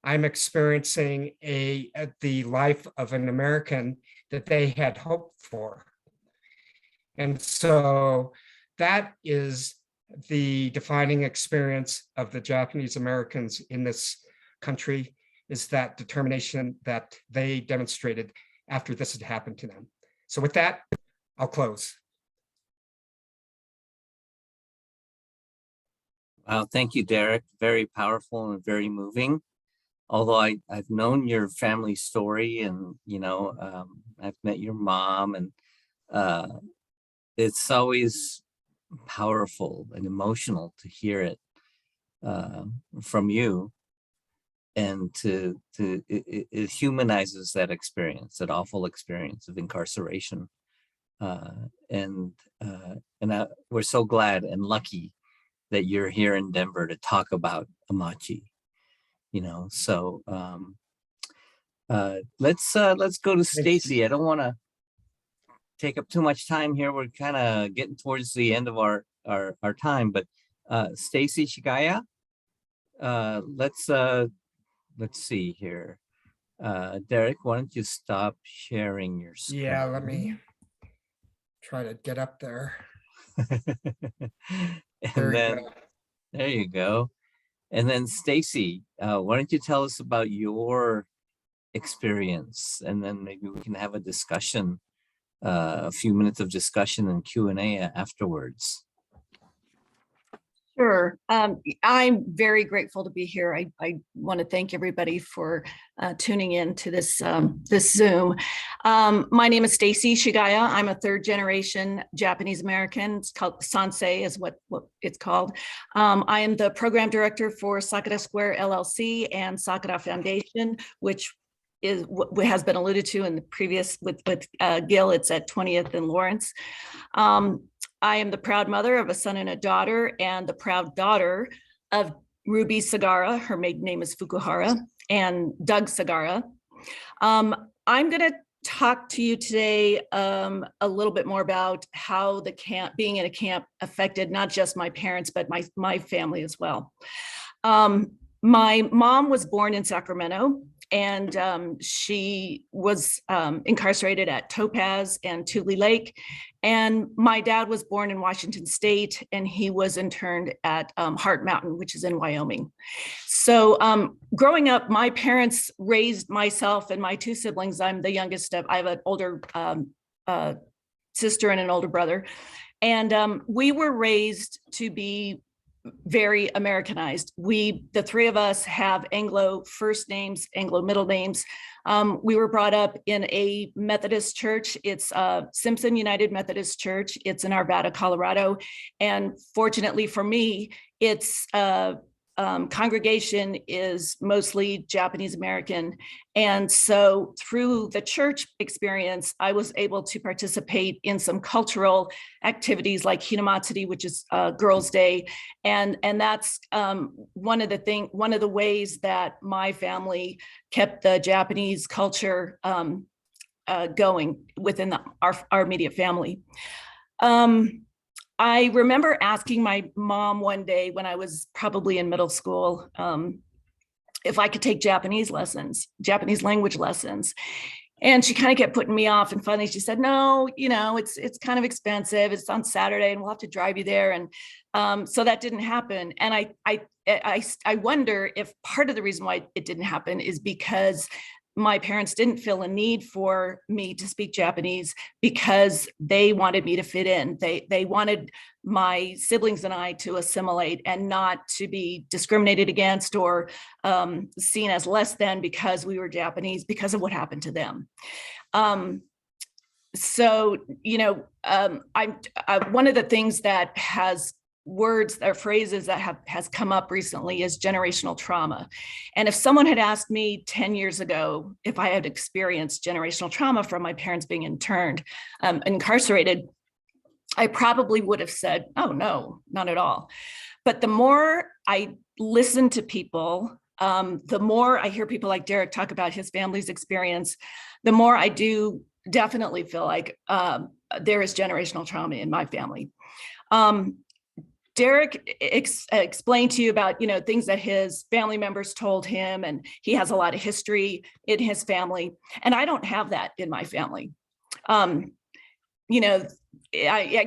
I'm experiencing the life of an American that they had hoped for. And so that is the defining experience of the Japanese Americans in this country, is that determination that they demonstrated after this had happened to them. So with that, I'll close. Wow, thank you, Derek. Very powerful and very moving. Although I've known your family story, and I've met your mom, and it's always powerful and emotional to hear it from you, and it humanizes that experience, that awful experience of incarceration, we're so glad and lucky that you're here in Denver to talk about Amachi. So let's go to Stacey. I don't want to take up too much time here. We're kind of getting towards the end of our time, but Stacey Shigaya. Let's see here. Derek, why don't you stop sharing your screen? Yeah, let me try to get up there. There And we then go. there you go. And then Stacey, why don't you tell us about your experience, and then maybe we can have a discussion, a few minutes of discussion and Q&A afterwards. Sure. I'm very grateful to be here. I want to thank everybody for tuning in to this Zoom. My name is Stacey Shigaya. I'm a third generation Japanese American. It's called Sansei is what it's called. I am the program director for Sakura Square LLC and Sakura Foundation, which is what has been alluded to in the previous with Gil. It's at 20th and Lawrence. I am the proud mother of a son and a daughter, and the proud daughter of Ruby Sagara. Her maiden name is Fukuhara, and Doug Sagara. I'm going to talk to you today a little bit more about how the camp, being in a camp, affected not just my parents, but my family as well. My mom was born in Sacramento, and she was incarcerated at Topaz and Tule Lake. And my dad was born in Washington State, and he was interned at Heart Mountain, which is in Wyoming. So growing up, my parents raised myself and my two siblings. I'm the youngest I have an older sister and an older brother. And we were raised to be very Americanized. The three of us have Anglo first names, Anglo middle names. We were brought up in a Methodist church. It's Simpson United Methodist Church. It's in Arvada, Colorado. And fortunately for me, its congregation is mostly Japanese American. And so through the church experience, I was able to participate in some cultural activities like Hinamatsuri, which is Girls' Day. And that's one of the ways that my family kept the Japanese culture going within our immediate family. I remember asking my mom one day when I was probably in middle school, if I could take Japanese language lessons. And she kind of kept putting me off. And finally she said, no, it's kind of expensive. It's on Saturday and we'll have to drive you there. And so that didn't happen. And I wonder if part of the reason why it didn't happen is because my parents didn't feel a need for me to speak Japanese because they wanted me to fit in. They wanted my siblings and I to assimilate and not to be discriminated against or seen as less than because we were Japanese because of what happened to them. So, one of the things that has words or phrases that has come up recently is generational trauma. And if someone had asked me 10 years ago if I had experienced generational trauma from my parents being incarcerated, I probably would have said, oh no, not at all. But the more I listen to people, the more I hear people like Derek talk about his family's experience, the more I do definitely feel like there is generational trauma in my family. Derek explained to you about, things that his family members told him, and he has a lot of history in his family. And I don't have that in my family. I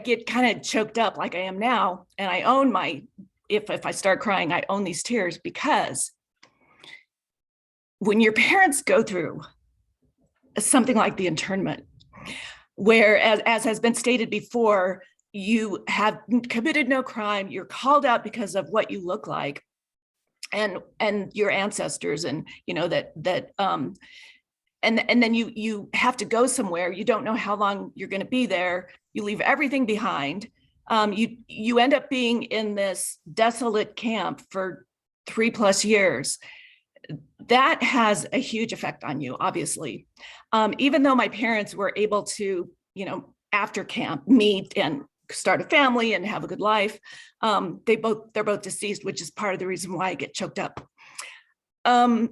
get kind of choked up like I am now, and I own if I start crying, I own these tears, because when your parents go through something like the internment, where, as has been stated before, you have committed no crime, you're called out because of what you look like and your ancestors, and and then you have to go somewhere, you don't know how long you're going to be there, you leave everything behind, you end up being in this desolate camp for 3+ years. That has a huge effect on you, obviously. Even though my parents were able to, after camp, meet and start a family and have a good life, they're both deceased, which is part of the reason why I get choked up. The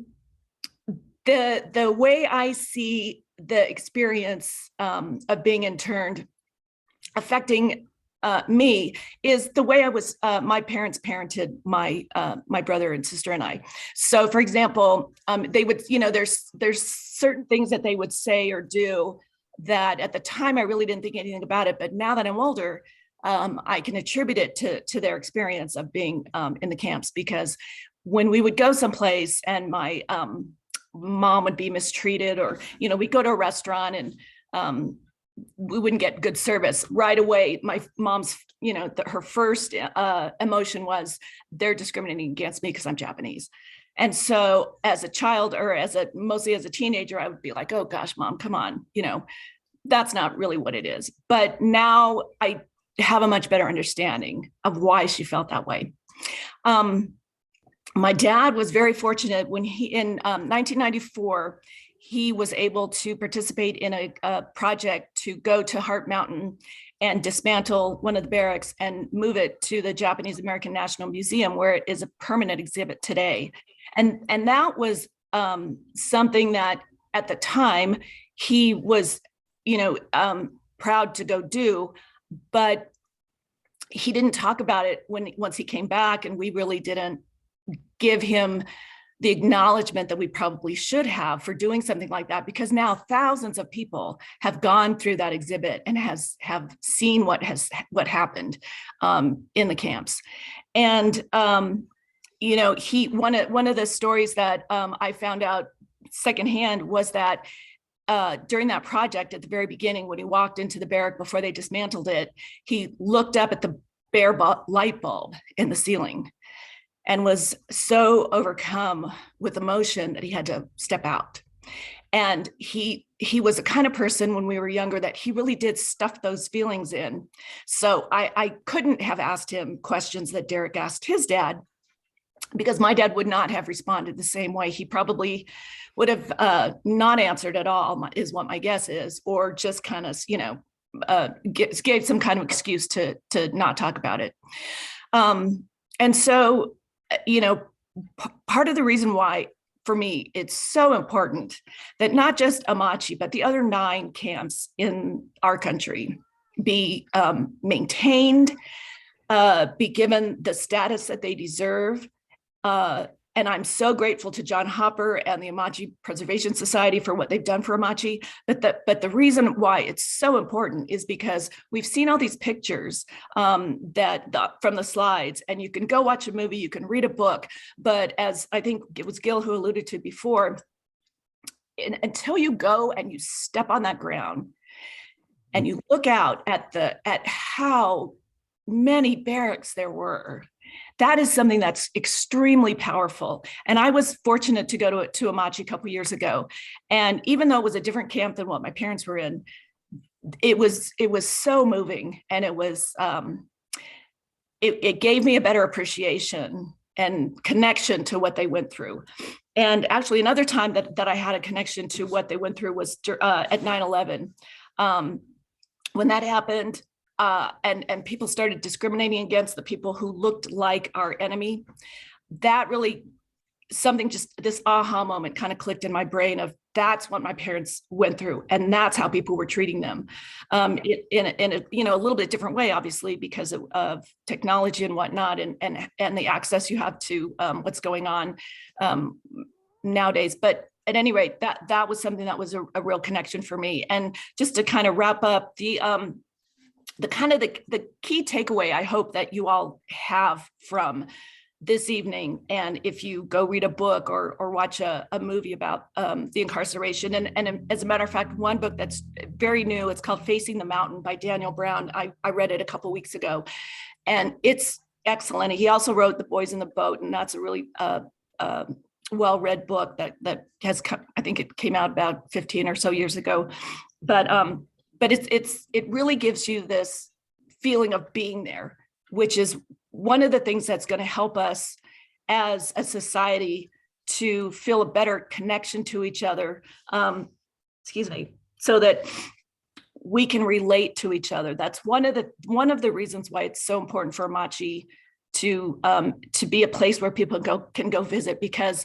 way I see the experience of being interned affecting me is the way I was, my parents parented my my brother and sister and I. So for example, they would, there's certain things that they would say or do that at the time I really didn't think anything about it. But now that I'm older, I can attribute it to their experience of being in the camps, because when we would go someplace and my mom would be mistreated, or, we'd go to a restaurant and we wouldn't get good service right away. My mom's, her first emotion was they're discriminating against me because I'm Japanese. And so as a child, or mostly as a teenager, I would be like, oh gosh, mom, come on, that's not really what it is. But now I have a much better understanding of why she felt that way. My dad was very fortunate when in 1994, he was able to participate in a project to go to Heart Mountain and dismantle one of the barracks and move it to the Japanese American National Museum, where it is a permanent exhibit today. And that was something that at the time he was, proud to go do, but he didn't talk about it once he came back, and we really didn't give him the acknowledgement that we probably should have for doing something like that, because now thousands of people have gone through that exhibit and have seen what happened in the camps. And one of the stories that I found out secondhand was that during that project at the very beginning, when he walked into the barrack before they dismantled it, he looked up at the bare light bulb in the ceiling and was so overcome with emotion that he had to step out. And he was a kind of person when we were younger that he really did stuff those feelings in. So I couldn't have asked him questions that Derek asked his dad, because my dad would not have responded the same way. He probably would have not answered at all, is what my guess is, or just kind of, gave some kind of excuse to not talk about it. And so, part of the reason why, for me, it's so important that not just Amachi, but the other 9 camps in our country be maintained, be given the status that they deserve. And I'm so grateful to John Hopper and the Amachi Preservation Society for what they've done for Amachi. But the reason why it's so important is because we've seen all these pictures from the slides, and you can go watch a movie, you can read a book, but as I think it was Gil who alluded to before, until you go and you step on that ground and you look out at how many barracks there were, that is something that's extremely powerful. And I was fortunate to go to Amachi a couple of years ago. And even though it was a different camp than what my parents were in, it was so moving. And it was, it gave me a better appreciation and connection to what they went through. And actually another time that I had a connection to what they went through was at 9/11. When that happened, and people started discriminating against the people who looked like our enemy, that really, this aha moment kind of clicked in my brain of that's what my parents went through, and that's how people were treating them, in a little bit different way, obviously, because of technology and whatnot, and the access you have to what's going on nowadays. But at any rate, that was something that was a real connection for me. And just to kind of wrap up, the key takeaway I hope that you all have from this evening, and if you go read a book or watch a movie about the incarceration, and as a matter of fact, one book that's very new, it's called Facing the Mountain by Daniel Brown. I read it a couple of weeks ago, and it's excellent. He also wrote The Boys in the Boat, and that's a really well-read book that has come, I think it came out about 15 or so years ago, but it really gives you this feeling of being there, which is one of the things that's going to help us as a society to feel a better connection to each other, so that we can relate to each other. That's one of the reasons why it's so important for Amachi to be a place where people can go visit, because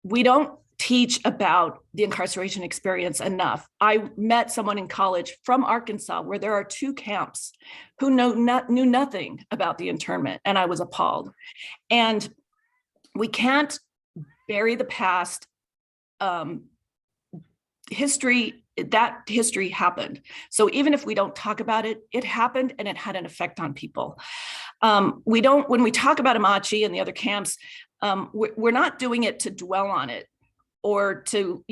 we don't teach about the incarceration experience enough. I met someone in college from Arkansas where there are 2 camps who knew nothing about the internment, and I was appalled. And we can't bury the past. That history happened. So even if we don't talk about it, it happened and it had an effect on people. When we talk about Amachi and the other camps, we're not doing it to dwell on it or to,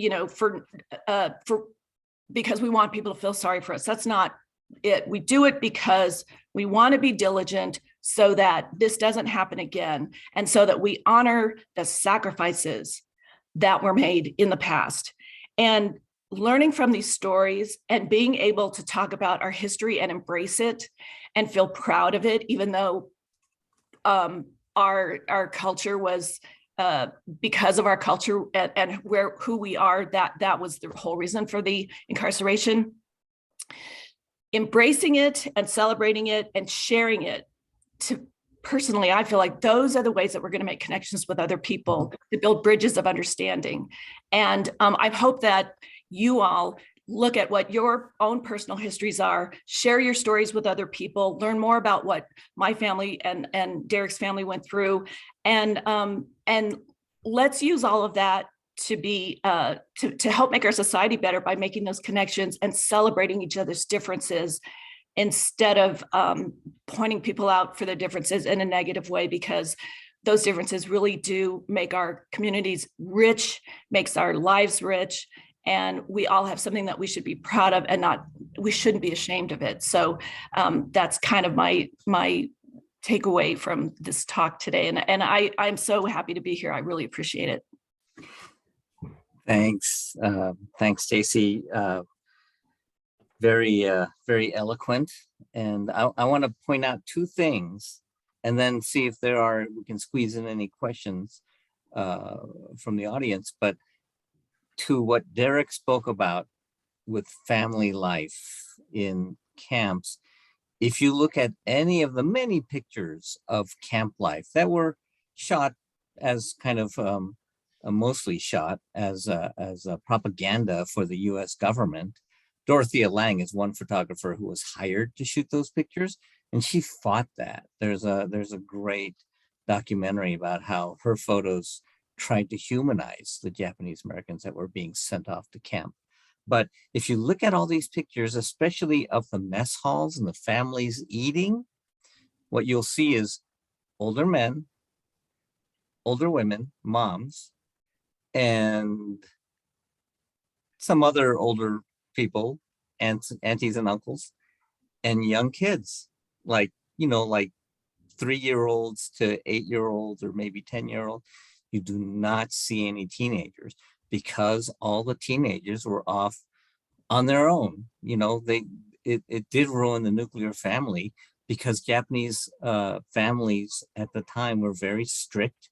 because we want people to feel sorry for us. That's not it. We do it because we want to be diligent so that this doesn't happen again, and so that we honor the sacrifices that were made in the past. And learning from these stories and being able to talk about our history and embrace it and feel proud of it, even though our culture was, because of our culture and who we are, that was the whole reason for the incarceration. Embracing it and celebrating it and sharing it, personally, I feel like those are the ways that we're going to make connections with other people, to build bridges of understanding. And I hope that you all look at what your own personal histories are, share your stories with other people, learn more about what my family and Derek's family went through, and let's use all of that to be to help make our society better by making those connections and celebrating each other's differences, instead of pointing people out for their differences in a negative way, because those differences really do make our communities rich, makes our lives rich, and we all have something that we should be proud of, and we shouldn't be ashamed of it. So that's kind of my takeaway from this talk today, and I'm so happy to be here. I really appreciate it. Thanks, Stacey. Very eloquent, and I want to point out 2 things, and then see if we can squeeze in any questions from the audience. But to what Derek spoke about with family life in camps, if you look at any of the many pictures of camp life that were shot as kind of mostly shot as a propaganda for the U.S. government. Dorothea Lange is one photographer who was hired to shoot those pictures, and she fought that. There's a great documentary about how her photos tried to humanize the Japanese Americans that were being sent off to camp. But if you look at all these pictures, especially of the mess halls and the families eating, what you'll see is older men, older women, moms, and some other older people, aunties and uncles, and young kids, like 3-year-olds to 8-year-olds, or maybe 10-year-olds. You do not see any teenagers, because all the teenagers were off on their own. It did ruin the nuclear family, because Japanese families at the time were very strict,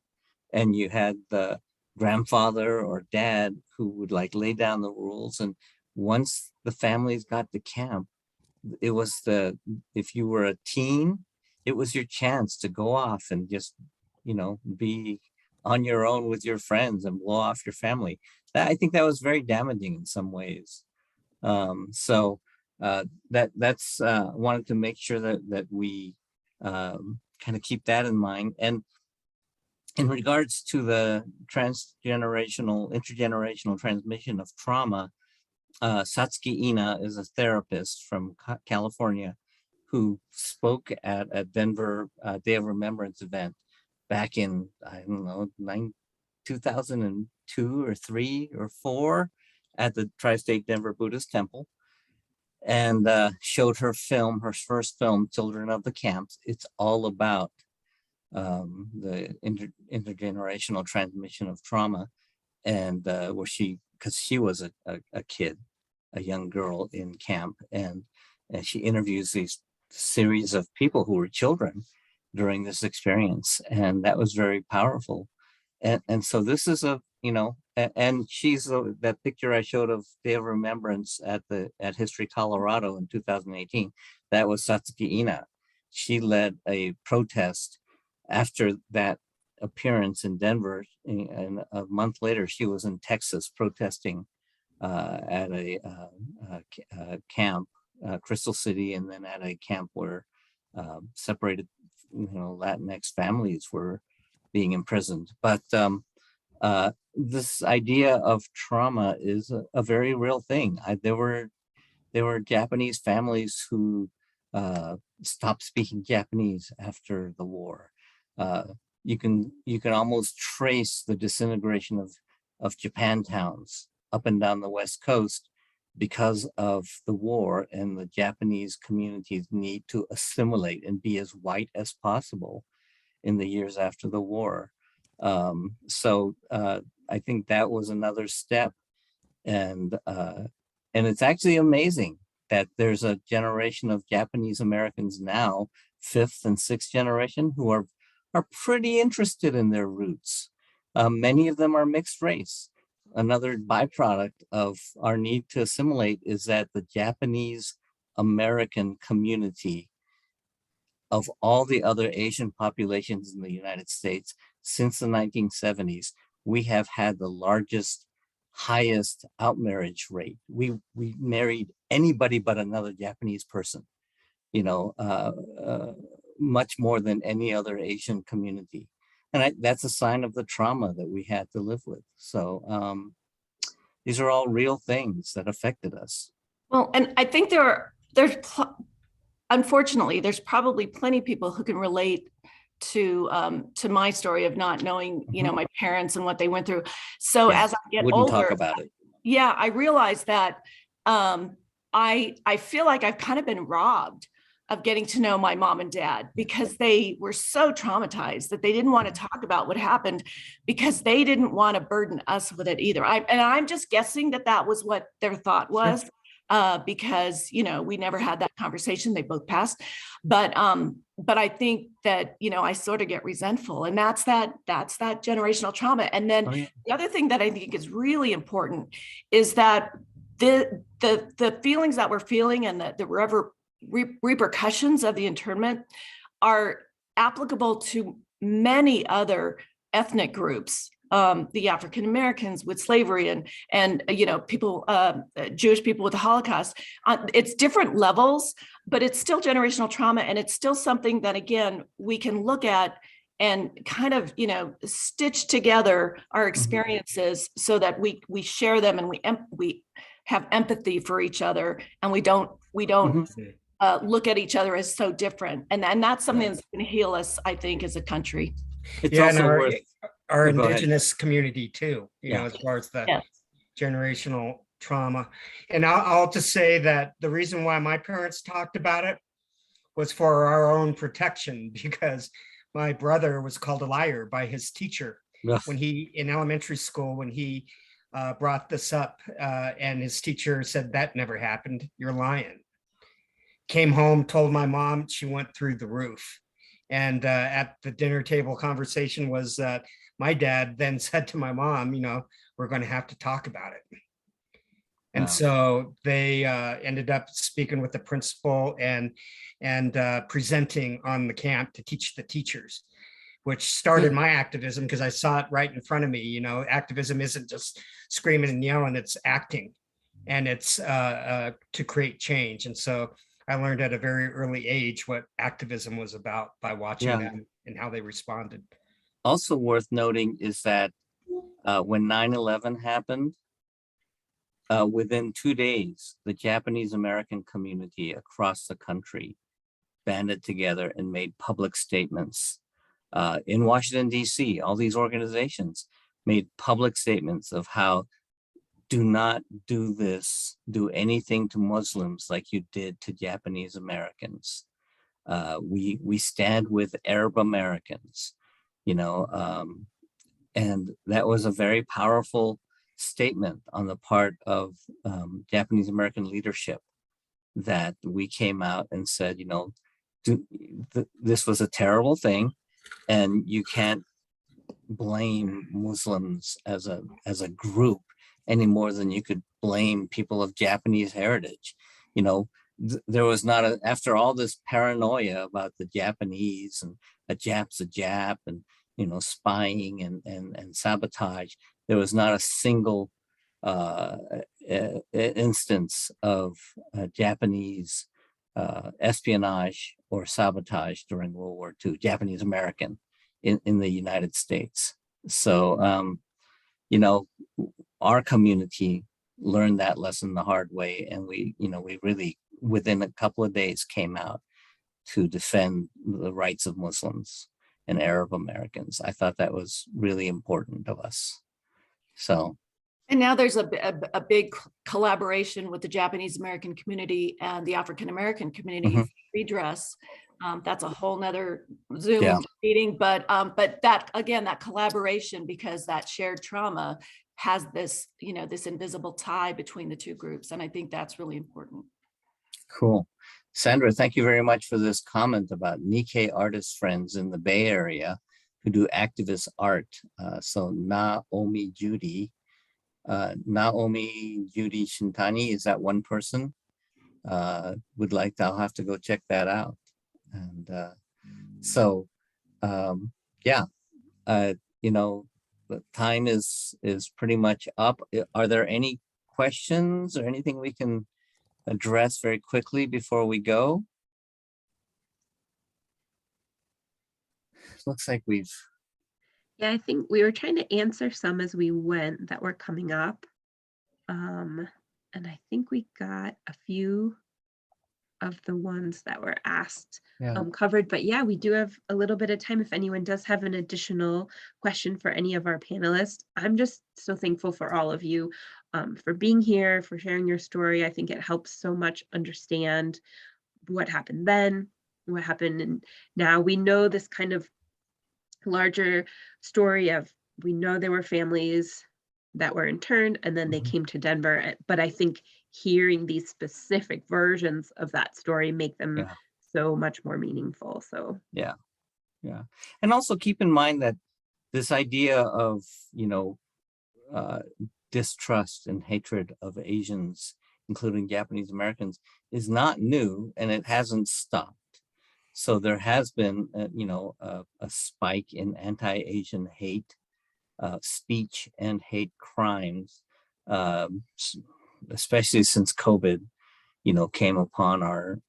and you had the grandfather or dad who would lay down the rules. And once the families got to camp, it was if you were a teen, it was your chance to go off and just be on your own with your friends and blow off your family. I think that was very damaging in some ways. So that's wanted to make sure that we kind of keep that in mind. And in regards to the intergenerational transmission of trauma, Satsuki Ina is a therapist from California who spoke at a Denver Day of Remembrance event back in, 2002 or 3 or 4 at the Tri-State Denver Buddhist Temple, and showed her first film, Children of the Camps. It's all about the intergenerational transmission of trauma, and because she was a kid, a young girl in camp, and she interviews these series of people who were children during this experience, and that was very powerful. And so this is and she's that picture I showed of Day of Remembrance at History Colorado in 2018. That was Satsuki Ina. She led a protest after that appearance in Denver, and a month later she was in Texas protesting at a camp, Crystal City, and then at a camp where separated, Latinx families were being imprisoned. But this idea of trauma is a very real thing. There were Japanese families who stopped speaking Japanese after the war. You can almost trace the disintegration of Japan towns up and down the West Coast because of the war and the Japanese community's need to assimilate and be as white as possible in the years after the war. So I think that was another step, and it's actually amazing that there's a generation of Japanese Americans now, fifth and sixth generation, who are pretty interested in their roots. Many of them are mixed race. Another byproduct of our need to assimilate is that the Japanese American community, of all the other Asian populations in the United States since the 1970s, we have had the largest, highest outmarriage rate. We married anybody but another Japanese person, much more than any other Asian community. And that's a sign of the trauma that we had to live with. So these are all real things that affected us. Well, and I think unfortunately, there's probably plenty of people who can relate to my story of not knowing, my parents and what they went through. So as I get older, talk about it. Yeah, I realized that I feel like I've kind of been robbed of getting to know my mom and dad, because they were so traumatized that they didn't want to talk about what happened because they didn't want to burden us with it either. I'm just guessing that was what their thought was. Sure. Because, we never had that conversation. They both passed. But I think that, I sort of get resentful, and that's that generational trauma. And then the other thing that I think is really important is that the feelings that we're feeling and the repercussions of the internment are applicable to many other ethnic groups. The African Americans with slavery and people, Jewish people with the Holocaust. It's different levels, but it's still generational trauma, and it's still something that, again, we can look at and kind of stitch together our experiences so that we share them, and we have empathy for each other, and we don't look at each other as so different, and that's something that's going to heal us, I think, as a country. It's also worth our indigenous community too, as far as the generational trauma. And I'll just say that the reason why my parents talked about it was for our own protection, because my brother was called a liar by his teacher when in elementary school, when he brought this up, and his teacher said, "That never happened, you're lying." Came home, told my mom, she went through the roof. And at the dinner table conversation was that my dad then said to my mom, we're going to have to talk about it. And so they ended up speaking with the principal and presenting on the camp to teach the teachers, which started my activism, because I saw it right in front of me. Activism isn't just screaming and yelling, it's acting, and it's to create change. And so I learned at a very early age what activism was about by watching them and how they responded. Also worth noting is that when 9/11 happened, within 2 days, the Japanese American community across the country banded together and made public statements. In Washington, D.C., all these organizations made public statements of how, do not do anything to Muslims like you did to Japanese Americans. We stand with Arab Americans, and that was a very powerful statement on the part of Japanese American leadership, that we came out and said, this was a terrible thing, and you can't blame Muslims as a group any more than you could blame people of Japanese heritage. There was after all this paranoia about the Japanese and a Jap's a Jap, and spying and sabotage. There was not a single instance of Japanese espionage or sabotage during World War II, Japanese American in the United States. So, our community learned that lesson the hard way. And we really, within a couple of days, came out to defend the rights of Muslims and Arab Americans. I thought that was really important of us. So. And now there's a big collaboration with the Japanese American community and the African American community for redress. That's a whole nother Zoom meeting, but that, again, that collaboration, because that shared trauma has this, this invisible tie between the two groups. And I think that's really important. Cool. Sandra, thank you very much for this comment about Nikkei artist friends in the Bay Area who do activist art. So Naomi Judy Shintani, is that one person? I'll have to go check that out. And the time is pretty much up. Are there any questions or anything we can address very quickly before we go? Looks like we've. Yeah, I think we were trying to answer some as we went that were coming up. And I think we got a few of the ones that were asked covered, but yeah, we do have a little bit of time if anyone does have an additional question for any of our panelists. I'm just so thankful for all of you for being here, for sharing your story. I think it helps so much understand what happened then, what happened, and now we know this kind of larger story of, we know there were families that were interned and then they came to Denver, but I think hearing these specific versions of that story make them so much more meaningful. So yeah, and also keep in mind that this idea of distrust and hatred of Asians, including Japanese Americans, is not new, and it hasn't stopped. So there has been a spike in anti-Asian hate speech and hate crimes, especially since COVID, came upon our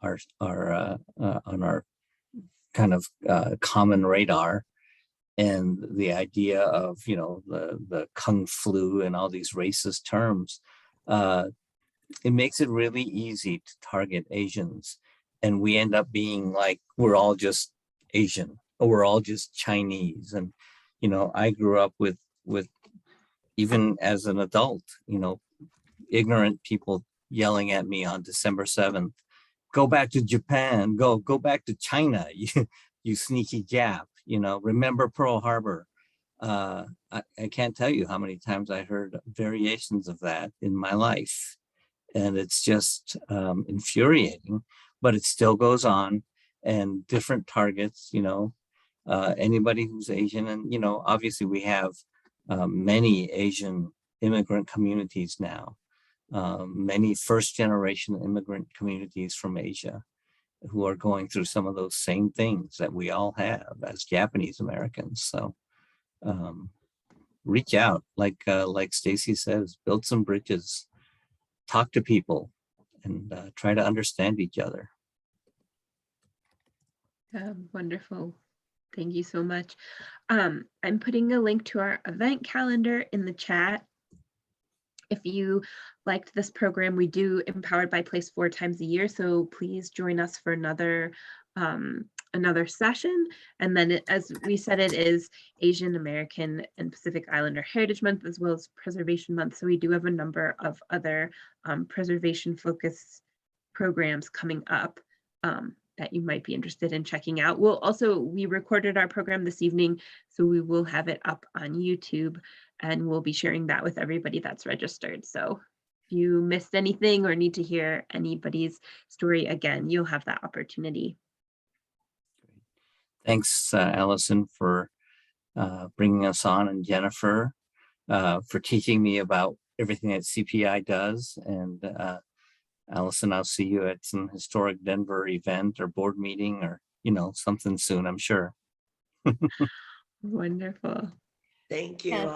kind of common radar, and the idea of the Kung flu and all these racist terms, it makes it really easy to target Asians, and we end up being like, we're all just Asian, or we're all just Chinese. And I grew up with even as an adult, ignorant people yelling at me on December 7th, go back to Japan, go back to China, you sneaky Jap, remember Pearl Harbor. I can't tell you how many times I heard variations of that in my life. And it's just infuriating, but it still goes on, and different targets, anybody who's Asian. And, obviously we have many Asian immigrant communities now, many first-generation immigrant communities from Asia who are going through some of those same things that we all have as Japanese Americans. So reach out, like Stacey says, build some bridges, talk to people, and try to understand each other. Wonderful. Thank you so much. I'm putting a link to our event calendar in the chat. If you liked this program, we do Empowered by Place 4 times a year, so please join us for another session. And then, as we said, it is Asian American and Pacific Islander Heritage Month, as well as Preservation Month. So we do have a number of other preservation focused programs coming up that you might be interested in checking out. We recorded our program this evening, so we will have it up on YouTube, and we'll be sharing that with everybody that's registered. So if you missed anything or need to hear anybody's story again, you'll have that opportunity. Thanks, Allison, for bringing us on, and Jennifer for teaching me about everything that CPI does. And Allison, I'll see you at some historic Denver event or board meeting or something soon, I'm sure. Wonderful. Thank you. Yeah. all.